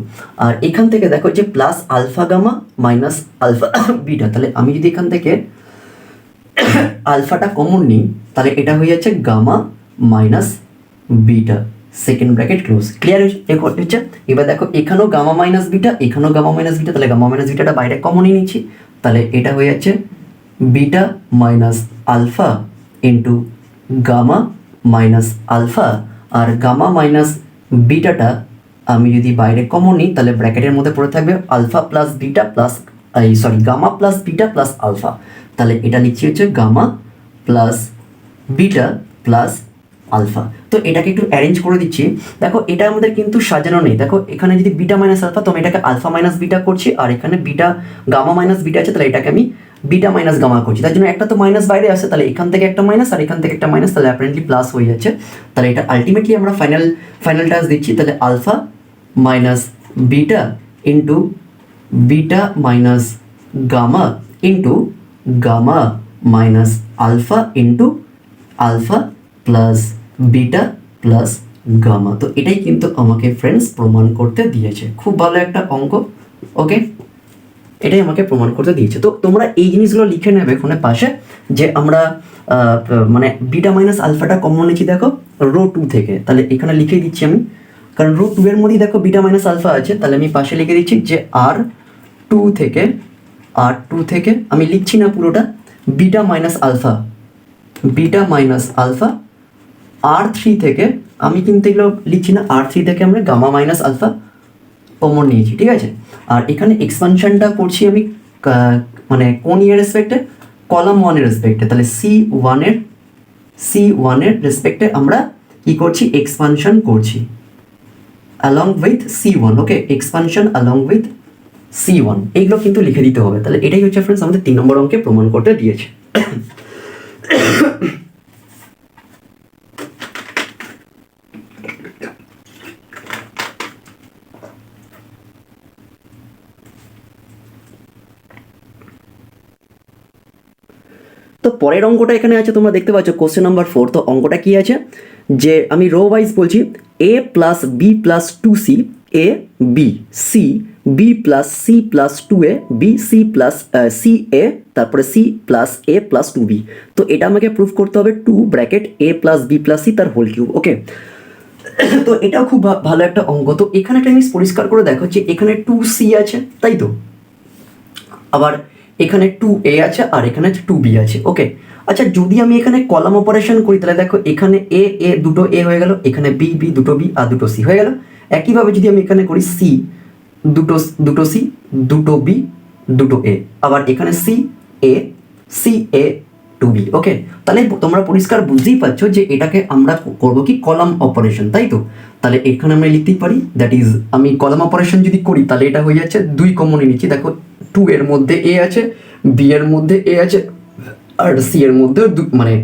আর এখান থেকে দেখো যে plus alpha gamma minus alpha beta. তাহলে আমি যদি এখান থেকে আলফাটা কমন নিই, তাহলে এটা হয়ে যাচ্ছে gamma minus beta, second bracket close. Clear হচ্ছে? এবার দেখো এখানেও গামা মাইনাস বিটা, এখানেও গামা মাইনাস বিটা। তাহলে গামা মাইনাস বিটাটা বাইরে কমনই নিচ্ছি। তাহলে এটা হয়ে যাচ্ছে beta minus alpha into gamma minus alpha, আর গামা মাইনাস বিটাটা আমি যদি বাইরে কমন নিই তাহলে ব্র্যাকেটের মধ্যে পড়ে থাকবে alpha plus beta plus gamma plus beta plus alpha. তাহলে এটা লিখছি হচ্ছে gamma plus beta plus alpha. তো এটাকে একটু অ্যারেঞ্জ করে দিচ্ছি। দেখো এটা আমাদের কিন্তু সাজানো নেই। দেখো এখানে যদি বিটা মাইনাস আলফা, তো আমি এটাকে আলফা মাইনাস বিটা করছি, আর এখানে বিটা গামা মাইনাস বিটা আছে, তাহলে এটাকে আমি বিটা মাইনাস গামা করছি, তার জন্য একটা তো মাইনাস বাইরে আসে, তাহলে এখান থেকে একটা মাইনাস আর এখান থেকে একটা মাইনাস, তাহলে অ্যাপারেন্টলি প্লাস হয়ে যাচ্ছে। তাহলে এটা আলটিমেটলি আমরা ফাইনাল টার্স দিচ্ছি, তাহলে alpha minus beta into beta minus gamma into gamma minus alpha into alpha plus beta plus gamma. তো এটাই কিন্তু আমাকে ফ্রেন্ডস প্রমাণ করতে দিয়েছে। খুব ভালো একটা অঙ্ক, ওকে, এটাই আমাকে প্রমাণ করতে দিয়েছে। তো তোমরা এই জিনিসগুলো লিখে নেবে ওখানে পাশে, যে আমরা মানে বিটা মাইনাস আলফাটা কমন নিচ্ছি দেখো রো 2 থেকে, তাহলে এখানে লিখে দিচ্ছি আমি, কারণ রো 2 এর মধ্যেই দেখো বিটা মাইনাস আলফা আছে, তাহলে আমি পাশে লিখে দিচ্ছি যে R2 থেকে আমি লিখছি না পুরোটা, বিটা মাইনাস আলফা R3 থেকে, আমি কিন্তু এগুলো লিখছি না, R3 থেকে আমরা গামা মাইনাস আলফা কমন নিয়েছি, ঠিক আছে। আর এখানে এক্সপানশনটা করছি আমি মানে কোন ইয়ের রেসপেক্টে, কলাম 1 এর রেসপেক্টে, তাহলে C1 এর রেসপেক্টে আমরা কি করছি, এক্সপানশন করছি along with C1, okay, expansion along with C1, এইগুলো কিন্তু লিখে দিতে হবে। তাহলে এটাই হচ্ছে ফ্রেন্ডস আমাদের 3 নম্বর অঙ্কে প্রমাণ করতে দিয়েছে। তো পরের অঙ্কটা এখানে আছে, তোমরা দেখতে পাচ্ছ কোশ্চেন নাম্বার 4। তো অঙ্কটা কি আছে, যে আমি রো ওয়াইজ বলছি a plus B plus 2c, a B C, B plus C plus 2a, B C plus C A, তারপরে সি প্লাস এ প্লাস 2b। তো এটা আমাকে প্রুফ করতে হবে 2 bracket a plus B plus C তার whole cube, okay. তো এটাও খুব ভালো একটা অঙ্ক। তো এখানে একটা জিনিস পরিষ্কার করে দেখো যে এখানে 2c আছে, তাই তো, আবার এখানে 2a আছে আর এখানে 2b আছে, ওকে। আচ্ছা, যদি আমি এখানে কলাম অপারেশন করি, তাহলে দেখো এখানে এ দুটো এ হয়ে গেল, এখানে বি দুটো বি আর দুটো সি হয়ে গেল। একইভাবে যদি আমি এখানে করি সি দুটো সি দুটো বি দুটো এ, আবার এখানে সি এ 2b, ওকে। তাহলে তোমরা পরিষ্কার বুঝতেই পারছো যে এটাকে আমরা করবো কি, কলাম অপারেশন, তাই তো। তাহলে এখানে আমরা লিখতেই পারি, দ্যাট ইজ আমি কলাম অপারেশন যদি করি তাহলে এটা হয়ে যাচ্ছে 2 কমনই নিচ্ছি, দেখো 2 এর মধ্যে এ আছে, বি এর মধ্যে এ আছে, আর সি এর মধ্যে মানে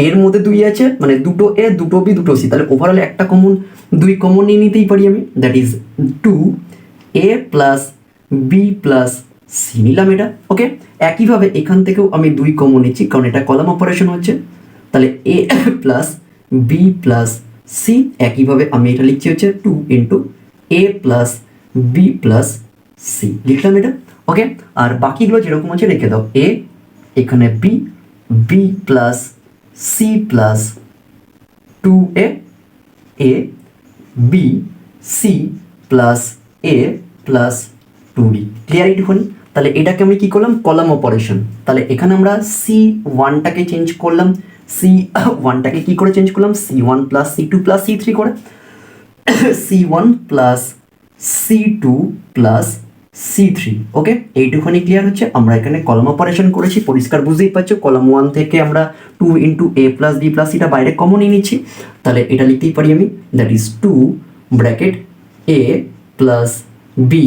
এর মধ্যে 2 আছে, মানে দুটো এ দুটো বি দুটো সি, তাহলে ওভারঅল একটা কমন 2 কমন নিয়ে নিতেই পারি আমি, that is 2a plus B plus C নিলাম এটা, ওকে। একইভাবে এখান থেকেও আমি 2 কমন নিচ্ছি, কারণ এটা কলাম অপারেশন হচ্ছে, তাহলে a plus B plus C, একইভাবে আমি এটা লিখছি হচ্ছে 2 ইন্টু এ প্লাস বি প্লাস সি, লিখলাম এটা, ওকে। আর বাকিগুলো যেরকম আছে রেখে দাও, এ এখানে b plus C plus 2a, a B C plus A plus 2b, clear এইটুকুনি। তাহলে এটাকে আমি কি করলাম, কলাম অপারেশন। তাহলে এখানে আমরা C1টাকে চেঞ্জ করলাম, C1টাকে কি করে চেঞ্জ করলাম, C1 plus C2 plus C3 করে, C1 plus C2 plus C3, ওকে। এইটুখানি ক্লিয়ার হচ্ছে। আমরা এখানে কলাম অপারেশন করেছি, পরিষ্কার বুঝতেই পারছো, কলাম 1 থেকে আমরা 2 ইন্টু এ প্লাস বি প্লাস সিটা বাইরে কমনই নিচ্ছি, তাহলে এটা লিখতেই পারি আমি, that is 2 bracket A plus B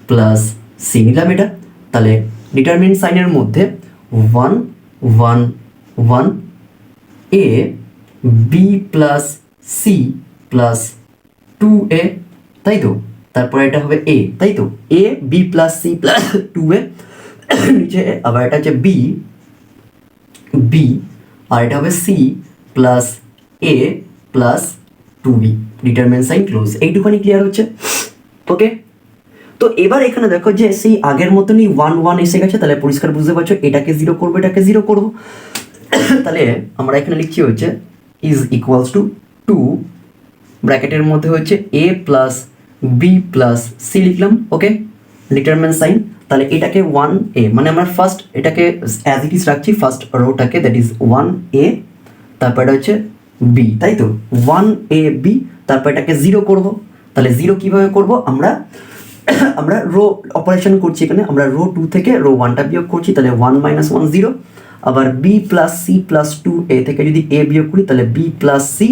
plus C নিলাম এটা। তাহলে ডিটারমিনেন্ট সাইনের মধ্যে 1 1 1 A B plus C plus 2a, তাই তো, তারপরে এটা হবে এ, তাই তো, A B plus C plus 2a, নিচে আবার এটা হচ্ছে বি আর এটা হবে সি প্লাস এ plus 2b, determinant sign close. এইটুখানি ক্লিয়ার হচ্ছে, ওকে। তো এবার এখানে দেখো যে সেই আগের মতনই 1 1 এসে গেছে, তাহলে পরিষ্কার বুঝতে পারছো এটাকে 0 করবো, এটাকে 0 করবো। তাহলে আমরা এখানে লিখছি হচ্ছে ইজ ইকুয়ালস টু 2 ব্র্যাকেটের মধ্যে হচ্ছে এ প্লাস বি প্লাস সি লিখলাম, ওকে, ডিটারমিনেন্ট সাইন। তাহলে এটাকে 1a, মানে আমরা ফার্স্ট এটাকে অ্যাজ ইট ইজ রাখছি, ফার্স্ট রোটাকে, দ্যাট ইজ 1a, তারপর এটা হচ্ছে বি, তাই তো, 1ab, তারপর এটাকে 0 করব। তাহলে 0 কিভাবে করব, আমরা রো অপারেশন করছি এখানে, আমরা রো 2 থেকে রো 1টা বিয়োগ করছি, তাহলে 1 - 1 0, আবার B plus C plus 2a থেকে যদি এ বিয়োগ করি তাহলে বি প্লাস সি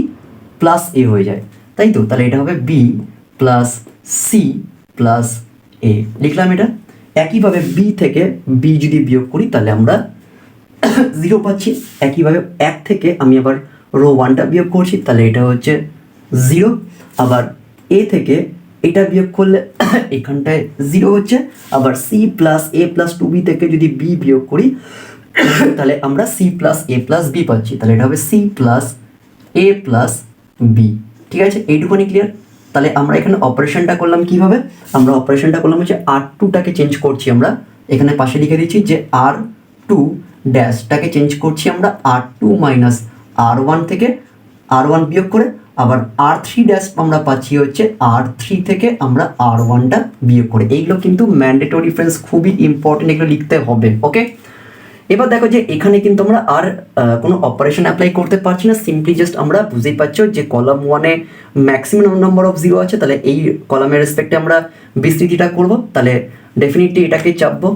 প্লাস এ হয়ে যায়, তাই তো। তাহলে এটা হবে বি প্লাস সি প্লাস এ, লিখলাম এটা। একইভাবে বি থেকে বি যদি বিয়োগ করি তাহলে আমরা 0 পাচ্ছি। একইভাবে 1 থেকে আমি আবার রো 1টা বিয়োগ করছি, তাহলে এটা হচ্ছে 0। আবার এ থেকে এটা বিয়োগ করলে এখানটায় 0 হচ্ছে। আবার সি প্লাস এ প্লাস 2b থেকে যদি বি বিয়োগ করি তাহলে আমরা সি প্লাস এ প্লাস বি পাচ্ছি, তাহলে এটা হবে সি প্লাস এ প্লাস বি। ঠিক আছে, এইটুকুনি ক্লিয়ার। তাহলে আমরা এখানে অপারেশনটা করলাম কিভাবে, আমরা অপারেশনটা করলাম হচ্ছে R2টাকে চেঞ্জ করছি, আমরা এখানে পাশে লিখে দিচ্ছি যে R2 ড্যাশটাকে চেঞ্জ করছি আমরা R2 মাইনাস R1 থেকে R1 বিয়োগ করে। আবার R3 ড্যাশ আমরা পাচ্ছি হচ্ছে R3 থেকে আমরা R1টা বিয়োগ করে। এইগুলো কিন্তু ম্যান্ডেটরি ফ্রেন্ডস, খুবই ইম্পর্টেন্ট, এগুলো লিখতে হবে। ওকে, এবার দেখো যে এখানে কিন্তু আমরা আর কোনো অপারেশন অ্যাপ্লাই করতে পারছি না, সিম্পলি জাস্ট আমরা বুঝতেই পারছো যে কলাম 1-এ ম্যাক্সিমাম নাম্বার অফ 0 আছে, তাহলে এই কলামের রেসপেক্টে আমরা বিস্তৃতিটা করব, তাহলে ডেফিনেটলি এটাকে চাপবো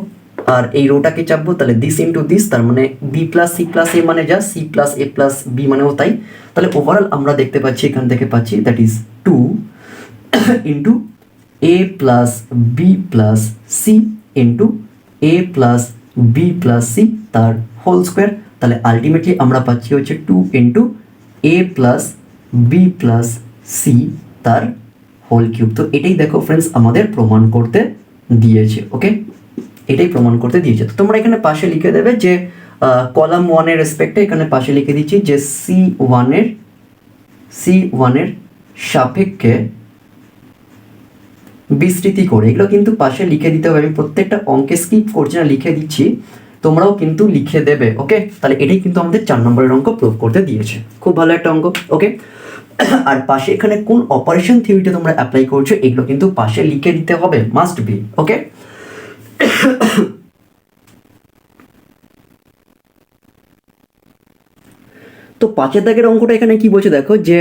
আর এই রোটাকে চাপবো, তাহলে দিস ইন্টু দিস, তার মানে বি প্লাস সি প্লাস এ মানে যা, সি প্লাস এ প্লাস বি মানেও তাই। তাহলে ওভারঅল আমরা দেখতে পাচ্ছি এখান থেকে পাচ্ছি that is 2 into A plus B plus C into A plus B plus C তার হোল স্কোয়ার। তাহলে আলটিমেটলি আমরা পাচ্ছি হচ্ছে 2 ইন্টু এ প্লাস বি প্লাস সি তার হোল কিউব। তো এটাই দেখো ফ্রেন্ডস আমাদের প্রমাণ করতে দিয়েছে। ওকে, এটাই প্রমাণ করতে দিয়েছে। তো তোমরা এখানে পাশে লিখে দেবে যে কলাম 1-এর রেসপেক্টে এখানে পাশে লিখে দিচ্ছি যে C1-এর সাপেক্ষে বিস্তৃতি করে। এগুলো কিন্তু পাশে লিখে দিতে হবে, আমি প্রত্যেকটা অঙ্কে স্কিপ করছি না, লিখে দিচ্ছি, তোমরাও কিন্তু লিখে দেবে। ওকে, তাহলে এটাই কিন্তু আমাদের 4 নম্বরের অঙ্ক প্রুভ করতে দিয়েছে। খুব ভালো একটা অঙ্ক। ওকে, আর পাশে এখানে কোন অপারেশন থিওরিটা তোমরা অ্যাপ্লাই করছো এগুলো কিন্তু পাশে লিখে দিতে হবে, মাস্ট বি। ওকে, তো 5 দাগের অঙ্কটা এখানে কি বলছে দেখো যে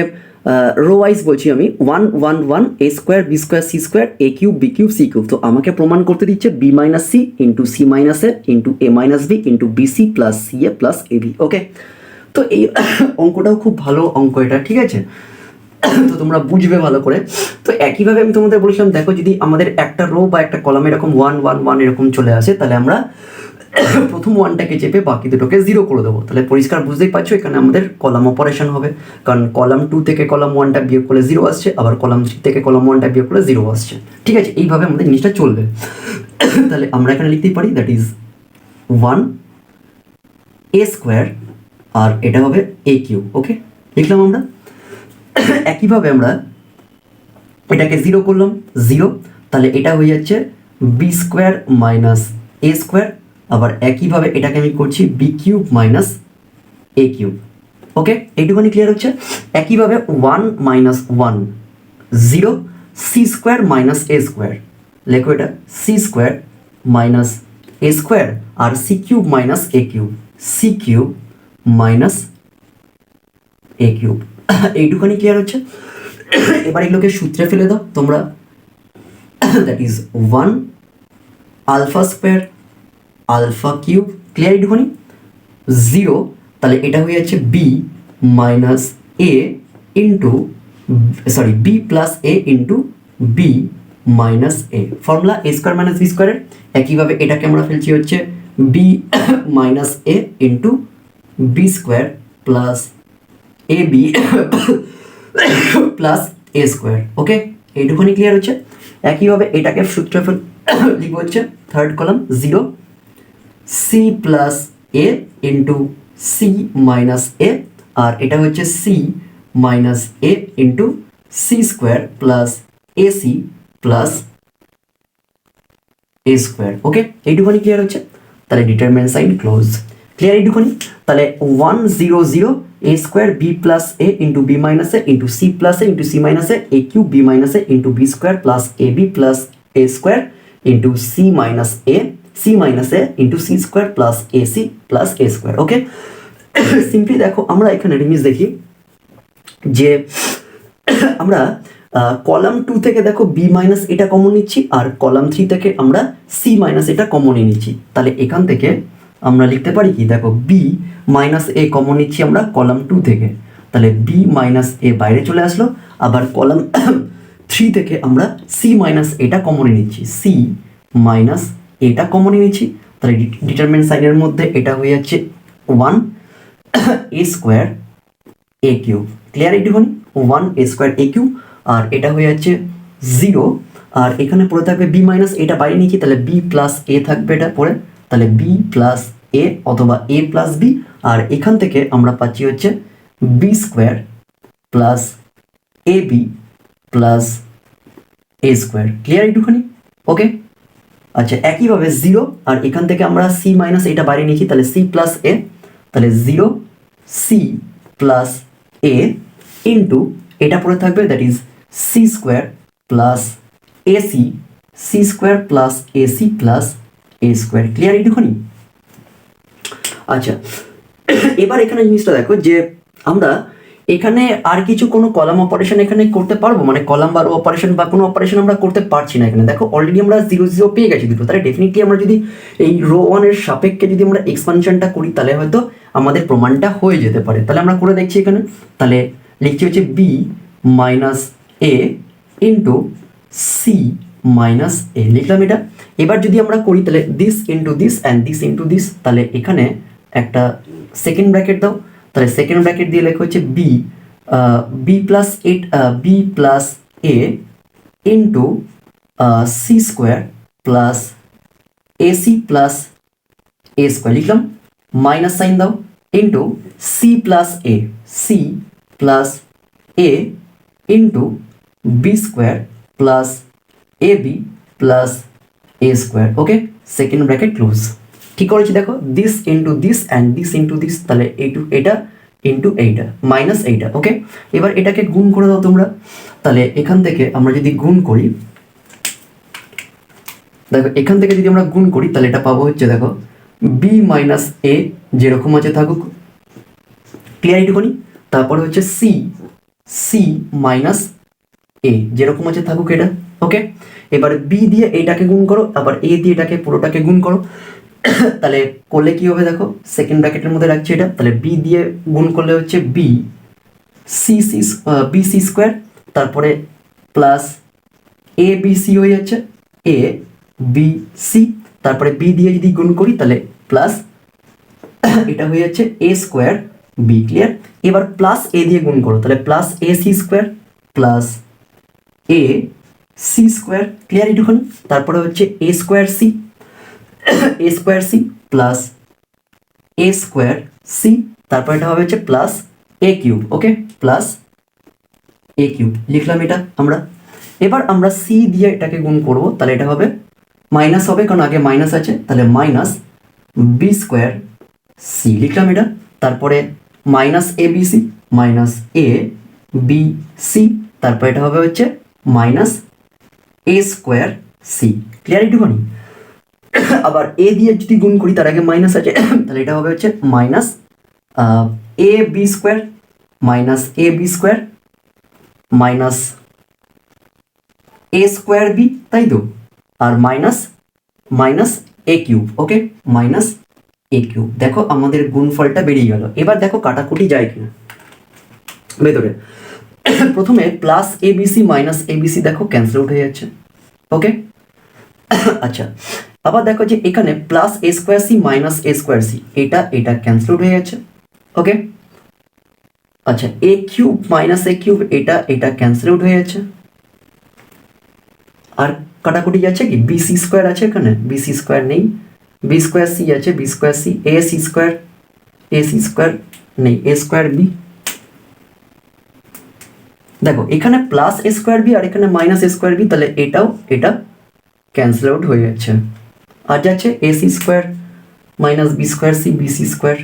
রো ওয়াইজ বলছি আমি 1 1 1 a square B square C square A cube B cube C cube. তো আমাকে প্রমাণ করতে দিচ্ছে B minus C into C minus A into A minus B into B C plus C A plus A B. Okay, তো এই অঙ্কটাও খুব ভালো অঙ্ক এটা, ঠিক আছে, তো তোমরা বুঝবে ভালো করে। তো একইভাবে আমি তোমাদের বলেছিলাম দেখো যদি আমাদের একটা রো বা একটা কলামে এরকম 1 1 1 এরকম চলে আসে তাহলে আমরা প্রথম 1টাকে চেপে বাকি দুটোকে 0 করে দেবো। তাহলে পরিষ্কার বুঝতেই পারছো এখানে আমাদের কলাম অপারেশন হবে, কারণ কলাম 2 থেকে কলাম 1টা বিয়োগ করলে 0 আসছে, আবার কলাম 3 থেকে কলাম 1টা বিয়োগ করলে 0 আসছে। ঠিক আছে, এইভাবে আমাদের জিনিসটা চলবে। তাহলে আমরা এখানে লিখতেই পারি দ্যাট ইজ 1 এ স্কোয়ার আর এটা হবে এ কিউব। ওকে, লিখলাম আমরা। একইভাবে আমরা এটাকে 0 করলাম 0, তাহলে এটা হয়ে যাচ্ছে B square minus A square. আবার একইভাবে এটাকে আমি করছি বি কিউব মাইনাস এ কিউব। ওকে, এইটুখানি ক্লিয়ার হচ্ছে। একইভাবে 1 minus 1 0 C square minus A square, লেখো এটা C square minus A square আর সি কিউব মাইনাস এ কিউব, সি কিউব মাইনাস এ কিউব। এইটুখানি ক্লিয়ার হচ্ছে। এবার এগুলোকে সূত্রে ফেলে দাও তোমরা, that is 1 alpha square alpha cube. Clear এইটুখানি 0, তাহলে এটা হয়ে যাচ্ছে B minus A into sorry b plus A into B minus a, formula a square minus b স্কোয়ারের। একইভাবে এটাকে আমরা ফেলছি হচ্ছে b minus A into B square plus A B plus A square. Okay, এইটুখানি ক্লিয়ার হচ্ছে। একইভাবে এটাকে সূত্র লিখবো হচ্ছে থার্ড কলাম 0 সি প্লাস এ ইন্টু সি মাইনাস এ, আর এটা হচ্ছে সি মাইনাস এ ইন্টু সি স্কোয়ার প্লাস এ সি প্লাস এ স্কোয়ার। ওকে, এইটুখানি ক্লিয়ার হচ্ছে। তাহলে ডিটারমিনেন্ট সাইন ক্লোজ। ক্লিয়ার এইটুখানি। তাহলে 1 0 0 a square B plus A into B minus A into C plus A into C minus A cube b minus A into B square plus A B plus A square into C minus A into C square plus A c plus A square. Okay, simply দেখো আমরা এখানে জিনিস দেখি যে আমরা column 2 থেকে দেখো B minus এটা কমন নিচ্ছি আর কলাম 3 থেকে আমরা সি মাইনাস এটা কমন নিচ্ছি। তাহলে এখান থেকে আমরা লিখতে পারি কি, দেখো বি মাইনাস এ কমন নিচ্ছি আমরা কলাম 2 থেকে, তাহলে বি মাইনাস এ বাইরে চলে আসলো। আবার কলাম 3 থেকে আমরা সি মাইনাস এটা কমন নিচ্ছি, সি মাইনাস এ এটা কমনই নিচ্ছি, তাহলে ডিটারমিনেন্ট সাইনের মধ্যে এটা হয়ে যাচ্ছে 1 a square a cube. Clear একটুখানি? 1 a স্কোয়ার a কিউব, আর এটা হয়ে যাচ্ছে 0, আর এখানে পড়ে থাকবে b মাইনাস, এটা বাইরে নিচ্ছি, তাহলে b প্লাস a থাকবে এটা পড়ে, তাহলে b প্লাস a অথবা a প্লাস b, আর এখান থেকে আমরা পাচ্ছি হচ্ছে b square plus ab plus a square. Clear একটুখানি? ওকে। আচ্ছা, একইভাবে 0, আর এখান থেকে আমরা c মাইনাস এটা বাইরে নিচ্ছি, তাহলে c প্লাস a, তাহলে 0 c প্লাস a ইন্টু এটা পড়ে থাকবে, that is c square plus ac, c square plus ac plus a square. Clear একটুখানি? আচ্ছা, এবার এখানে জিনিসটা দেখো যে আমরা এখানে আর কিছু কোনো কলাম অপারেশন এখানে করতে পারবো, মানে কলাম বা রো অপারেশন বা কোনো অপারেশন আমরা করতে পারছি না এখানে। দেখো অলরেডি আমরা 0 0 পেয়ে গেছি দুটো, তাহলে ডেফিনেটলি আমরা যদি এই রো 1 এর সাপেক্ষে যদি আমরা এক্সপানশনটা করি তাহলে হয়তো আমাদের প্রমাণটা হয়ে যেতে পারে। তাহলে আমরা করে দেখছি এখানে, তাহলে লিখছি হচ্ছে b minus a into C minus A, লিখলাম এটা। এবার যদি আমরা করি তাহলে this into this and this into this, তাহলে এখানে একটা সেকেন্ড ব্র্যাকেট দাও, তাহলে সেকেন্ড ব্র্যাকেট দিয়ে লেখা হচ্ছে বি প্লাস বি প্লাস এ into C square plus A C plus এ স্কোয়ার, লিখলাম। মাইনাস সাইন দাও into C plus A into B square plus A B plus A square. Okay, second bracket close. ঠিক করেছি দেখো, this into this and this into this, তাহলে এটা into এইটা minus এইটা। ওকে, এবার এটাকে গুণ করে দাও তোমরা, তাহলে এখান থেকে আমরা যদি গুণ করি, দেখো এখান থেকে যদি আমরা গুণ করি তাহলে এটা পাবো হচ্ছে, দেখো বি মাইনাস এ যেরকম আছে থাকুক, ক্লিয়ার এইটুকুনি। তারপরে হচ্ছে সি মাইনাস এ যেরকম আছে থাকুক এটা। ওকে, এবার বি দিয়ে এটাকে গুণ করো, আবার এ দিয়ে এটাকে পুরোটাকে গুণ করো, তাহলে করলে কি হবে দেখো, সেকেন্ড ব্র্যাকেটের মধ্যে রাখছি এটা, তাহলে বি দিয়ে গুণ করলে হচ্ছে বি সি স্কোয়ার, তারপরে প্লাস এ বি সি হয়ে যাচ্ছে এ বি সি, তারপরে বি দিয়ে যদি গুণ করি তাহলে প্লাস এটা হয়ে যাচ্ছে এ স্কোয়ার বি। ক্লিয়ার? এবার প্লাস এ দিয়ে গুণ করো, তাহলে plus A C square plus A C square. Clear এইটুখানি? তারপরে হচ্ছে A square C plus A square C, তারপর এটা হবে হচ্ছে plus A cube. Okay, plus A cube লিখলাম এটা আমরা। এবার আমরা সি দিয়ে এটাকে গুণ করব, তাহলে এটা হবে মাইনাস হবে, কারণ আগে মাইনাস আছে, তাহলে মাইনাস বি স্কোয়ার সি লিখলাম এটা। তারপরে minus A B C, minus A B C, তারপর এটা হবে হচ্ছে minus A square C. Clear এইটুখানি? আবার এ দিয়ে যদি গুণ করি তার আগে মাইনাস আছে, তাহলে এটা হবে হচ্ছে minus A B square minus A square B, তাই তো, আর মাইনাস এ কিউব। ওকে, মাইনাস এ কিউব। দেখো আমাদের গুণফলটা বেরিয়ে গেল। এবার দেখো কাটাকুটি যায় কিনা ভেতরে। প্রথমে plus A B C minus A B C দেখো ক্যান্সেল আউট হয়ে যাচ্ছে। ওকে, আচ্ছা, আবার দেখো যে এখানে plus A square C minus A square C, এটা ক্যান্সেল আউট হয়ে যাচ্ছে। ওকে, আচ্ছা, এ কিউব মাইনাস এ কিউব এটা ক্যান্সেল আউট হয়ে যাচ্ছে। আর কাটাকুটি যাচ্ছে কি, বি সি স্কোয়ার আছে এখানে, বি সি স্কোয়ার নেই, বি স্কোয়ার সি আছে, b square c, a C square নেই, এ স্কোয়ার বি। দেখো এখানে প্লাস এ স্কোয়ার বি আর এখানে মাইনাস এ স্কোয়ার বি, তাহলে এটা ক্যান্সেল আউট হয়ে যাচ্ছে। আর যাচ্ছে a C square minus B square c, b C square.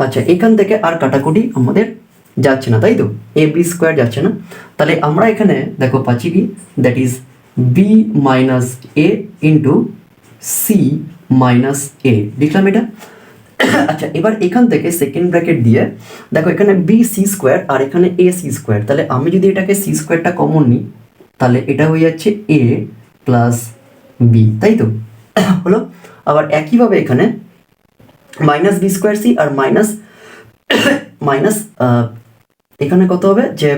আচ্ছা, এখান থেকে আর কাটাকুটি আমাদের যাচ্ছে না, তাই তো, এ বি স্কোয়ার যাচ্ছে না। তাহলে আমরা এখানে দেখো পাচ্ছি কি, that is B minus A into C minus A, লিখলাম এটা। আচ্ছা, এবার এখান থেকে সেকেন্ড ব্র্যাকেট দিয়ে দেখো এখানে বি সি স্কোয়ার আর এখানে এ সি স্কোয়ার, তাহলে আমি যদি এটাকে সি স্কোয়ারটা কমন নিই তাহলে এটা হয়ে যাচ্ছে এ প্লাস বি, তাই তো, হলো। আবার একইভাবে এখানে মাইনাস বি স্কোয়ার সি আর মাইনাস এখানে কত হবে যে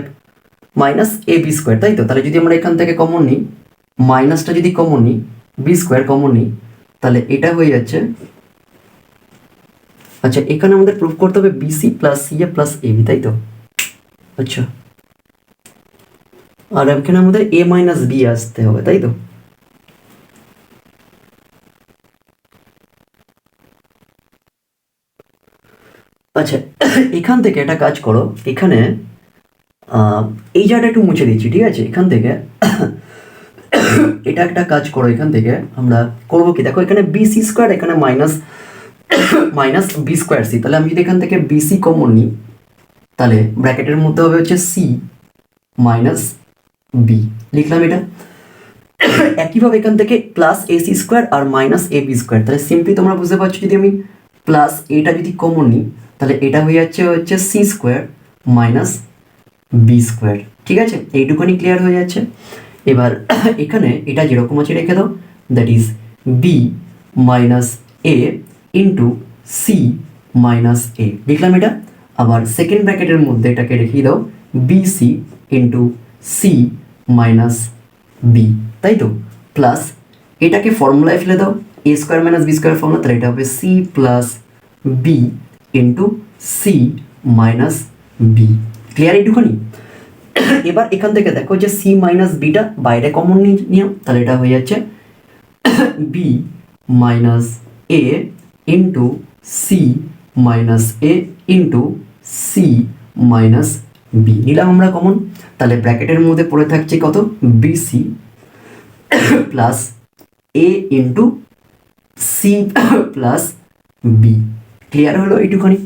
মাইনাস এ বি স্কোয়ার, তাই তো? তাহলে যদি আমরা এখান থেকে কমন নিই, মাইনাসটা যদি কমন নিই, বি স্কোয়ার কমন নিই, তাহলে এটা হয়ে যাচ্ছে, আচ্ছা এখানে আমাদের প্রুফ করতে হবে BC plus C A plus AB, তাই তো? আচ্ছা, আর এখানে আমাদের এ মাইনাস বি আসতে হবে, তাই তো? আচ্ছা, এখান থেকে একটা কাজ করো, এখানে এই জায়গাটা একটু মুছে দিচ্ছি, ঠিক আছে? এখান থেকে এটা একটা কাজ করো, এখান থেকে আমরা করবো কি, দেখো এখানে বি সি স্কোয়ার, এখানে minus minus B square c, তাহলে আমি যদি এখান থেকে বিসি কমন নিই, তাহলে ব্র্যাকেটের মধ্যে হবে হচ্ছে সি মাইনাস বি, লিখলাম এটা। একইভাবে এখান থেকে plus AC square R minus A B square, তাহলে সিম্পলি তোমরা বুঝতে পারছো, যদি আমি প্লাস এটা যদি কমন নিই, তাহলে এটা হয়ে যাচ্ছে হচ্ছে c square minus B square, ঠিক আছে? এইটুকুনি ক্লিয়ার হয়ে যাচ্ছে। এবার এখানে এটা যেরকম আছে রেখে দাও, that is B minus A into C minus A, লিখলাম এটা। আবার সেকেন্ড ব্র্যাকেটের মধ্যে এটাকে রেখে দাও, B C into C minus B, তাই তো? প্লাস এটাকে ফর্মুলায় ফেলে দাও, A square minus B square formula, তাহলে এটা হবে C plus B into C minus B, clear এইটুখানি? এবার এখান থেকে দেখো যে সি মাইনাস বিটা বাইরে কমন নিয়ম, তাহলে এটা হয়ে যাচ্ছে বি মাইনাস এ ইন্টু সি মাইনাস এ ইন্টু সি মাইনাস বি, নিলাম আমরা কমন। তাহলে ব্র্যাকেটের মধ্যে পড়ে থাকছে কত, বিসি প্লাস এ into C plus B, clear হলো এইটুখানি?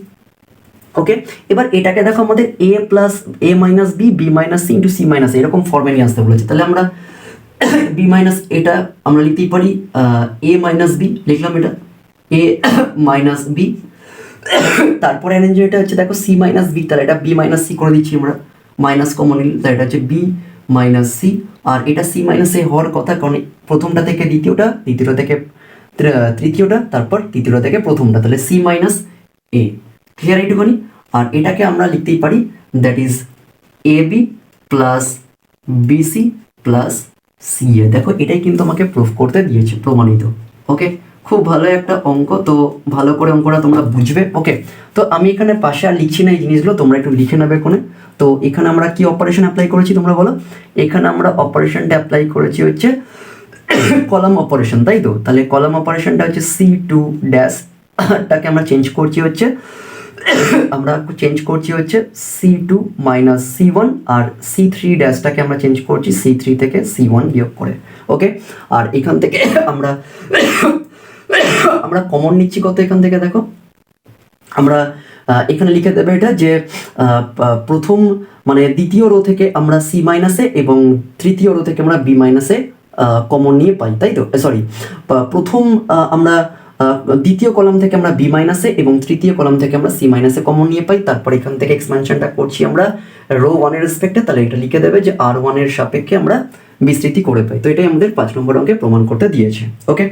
ওকে, এবার এটাকে দেখো আমাদের A plus A minus B, B minus C into C minus এরকম ফর্মে নিয়ে আসতে বলেছে। তাহলে আমরা বি মাইনাস এটা আমরা লিখতেই পারি এ মাইনাস বি, লিখলাম এটা এ মাইনাস বি। তারপরে এটা হচ্ছে দেখো সি মাইনাস বি, তাহলে এটা বি মাইনাস সি করে দিচ্ছি আমরা, মাইনাস কমন নিল, তাহলে এটা হচ্ছে বি মাইনাস সি। আর এটা সি মাইনাস এ হওয়ার কথা, কারণ প্রথমটা থেকে দ্বিতীয়টা, দ্বিতীয়টা থেকে তৃতীয়টা, তারপর তৃতীয়টা থেকে প্রথমটা, তাহলে সি মাইনাস এ, ক্লিয়ার এইটুকুনি? আর এটাকে আমরা লিখতেই পারি, that is A B plus B C plus C A. দেখো এটাই কিন্তু আমাকে প্রুফ করতে দিয়েছে, প্রমাণিত। ওকে, খুব ভালো একটা অঙ্ক, তো ভালো করে অঙ্কটা তোমরা বুঝবে। ওকে, তো আমি এখানে পাশে আর লিখছি না এই জিনিসগুলো, তোমরা একটু লিখে নেবে কোনে। তো এখানে আমরা কি অপারেশন অ্যাপ্লাই করেছি তোমরা বলো? এখানে আমরা অপারেশনটা অ্যাপ্লাই করেছি হচ্ছে কলাম অপারেশন, তাই তো? তাহলে কলাম অপারেশনটা হচ্ছে সি টু ড্যাশটাকে আমরা চেঞ্জ করছি হচ্ছে C two minus C one, আর সি থ্রি ড্যাশটাকে আমরা চেঞ্জ করছি সি থ্রি থেকে সি ওয়ান বিয়োগ করে। ওকে, আর এখান থেকে আমরা কমন নিচ্ছি কত, এখান থেকে দেখো আমরা এখানে লিখে দেবে এটা যে প্রথম মানে দ্বিতীয় রো থেকে আমরা সি মাইনাসে এবং তৃতীয় রো থেকে আমরা বি মাইনাসে কমন নিয়ে পাই, তাই তো? সরি, প্রথম আমরা দ্বিতীয় কলাম থেকে আমরা বি মাইনাসে এবং তৃতীয় কলাম থেকে আমরা সি মাইনাসে কমন নিয়ে পাই। তারপর এখান থেকে এক্সপ্যানশনটা করছি আমরা রো ওয়ানের রেসপেক্টে, তাহলে এটা লিখে দেবে যে আর ওয়ানের সাপেক্ষে আমরা বিস্তৃতি করে পাই। তো এটাই আমাদের 5 নম্বর অঙ্কে প্রমাণ করতে দিয়েছে। ওকে,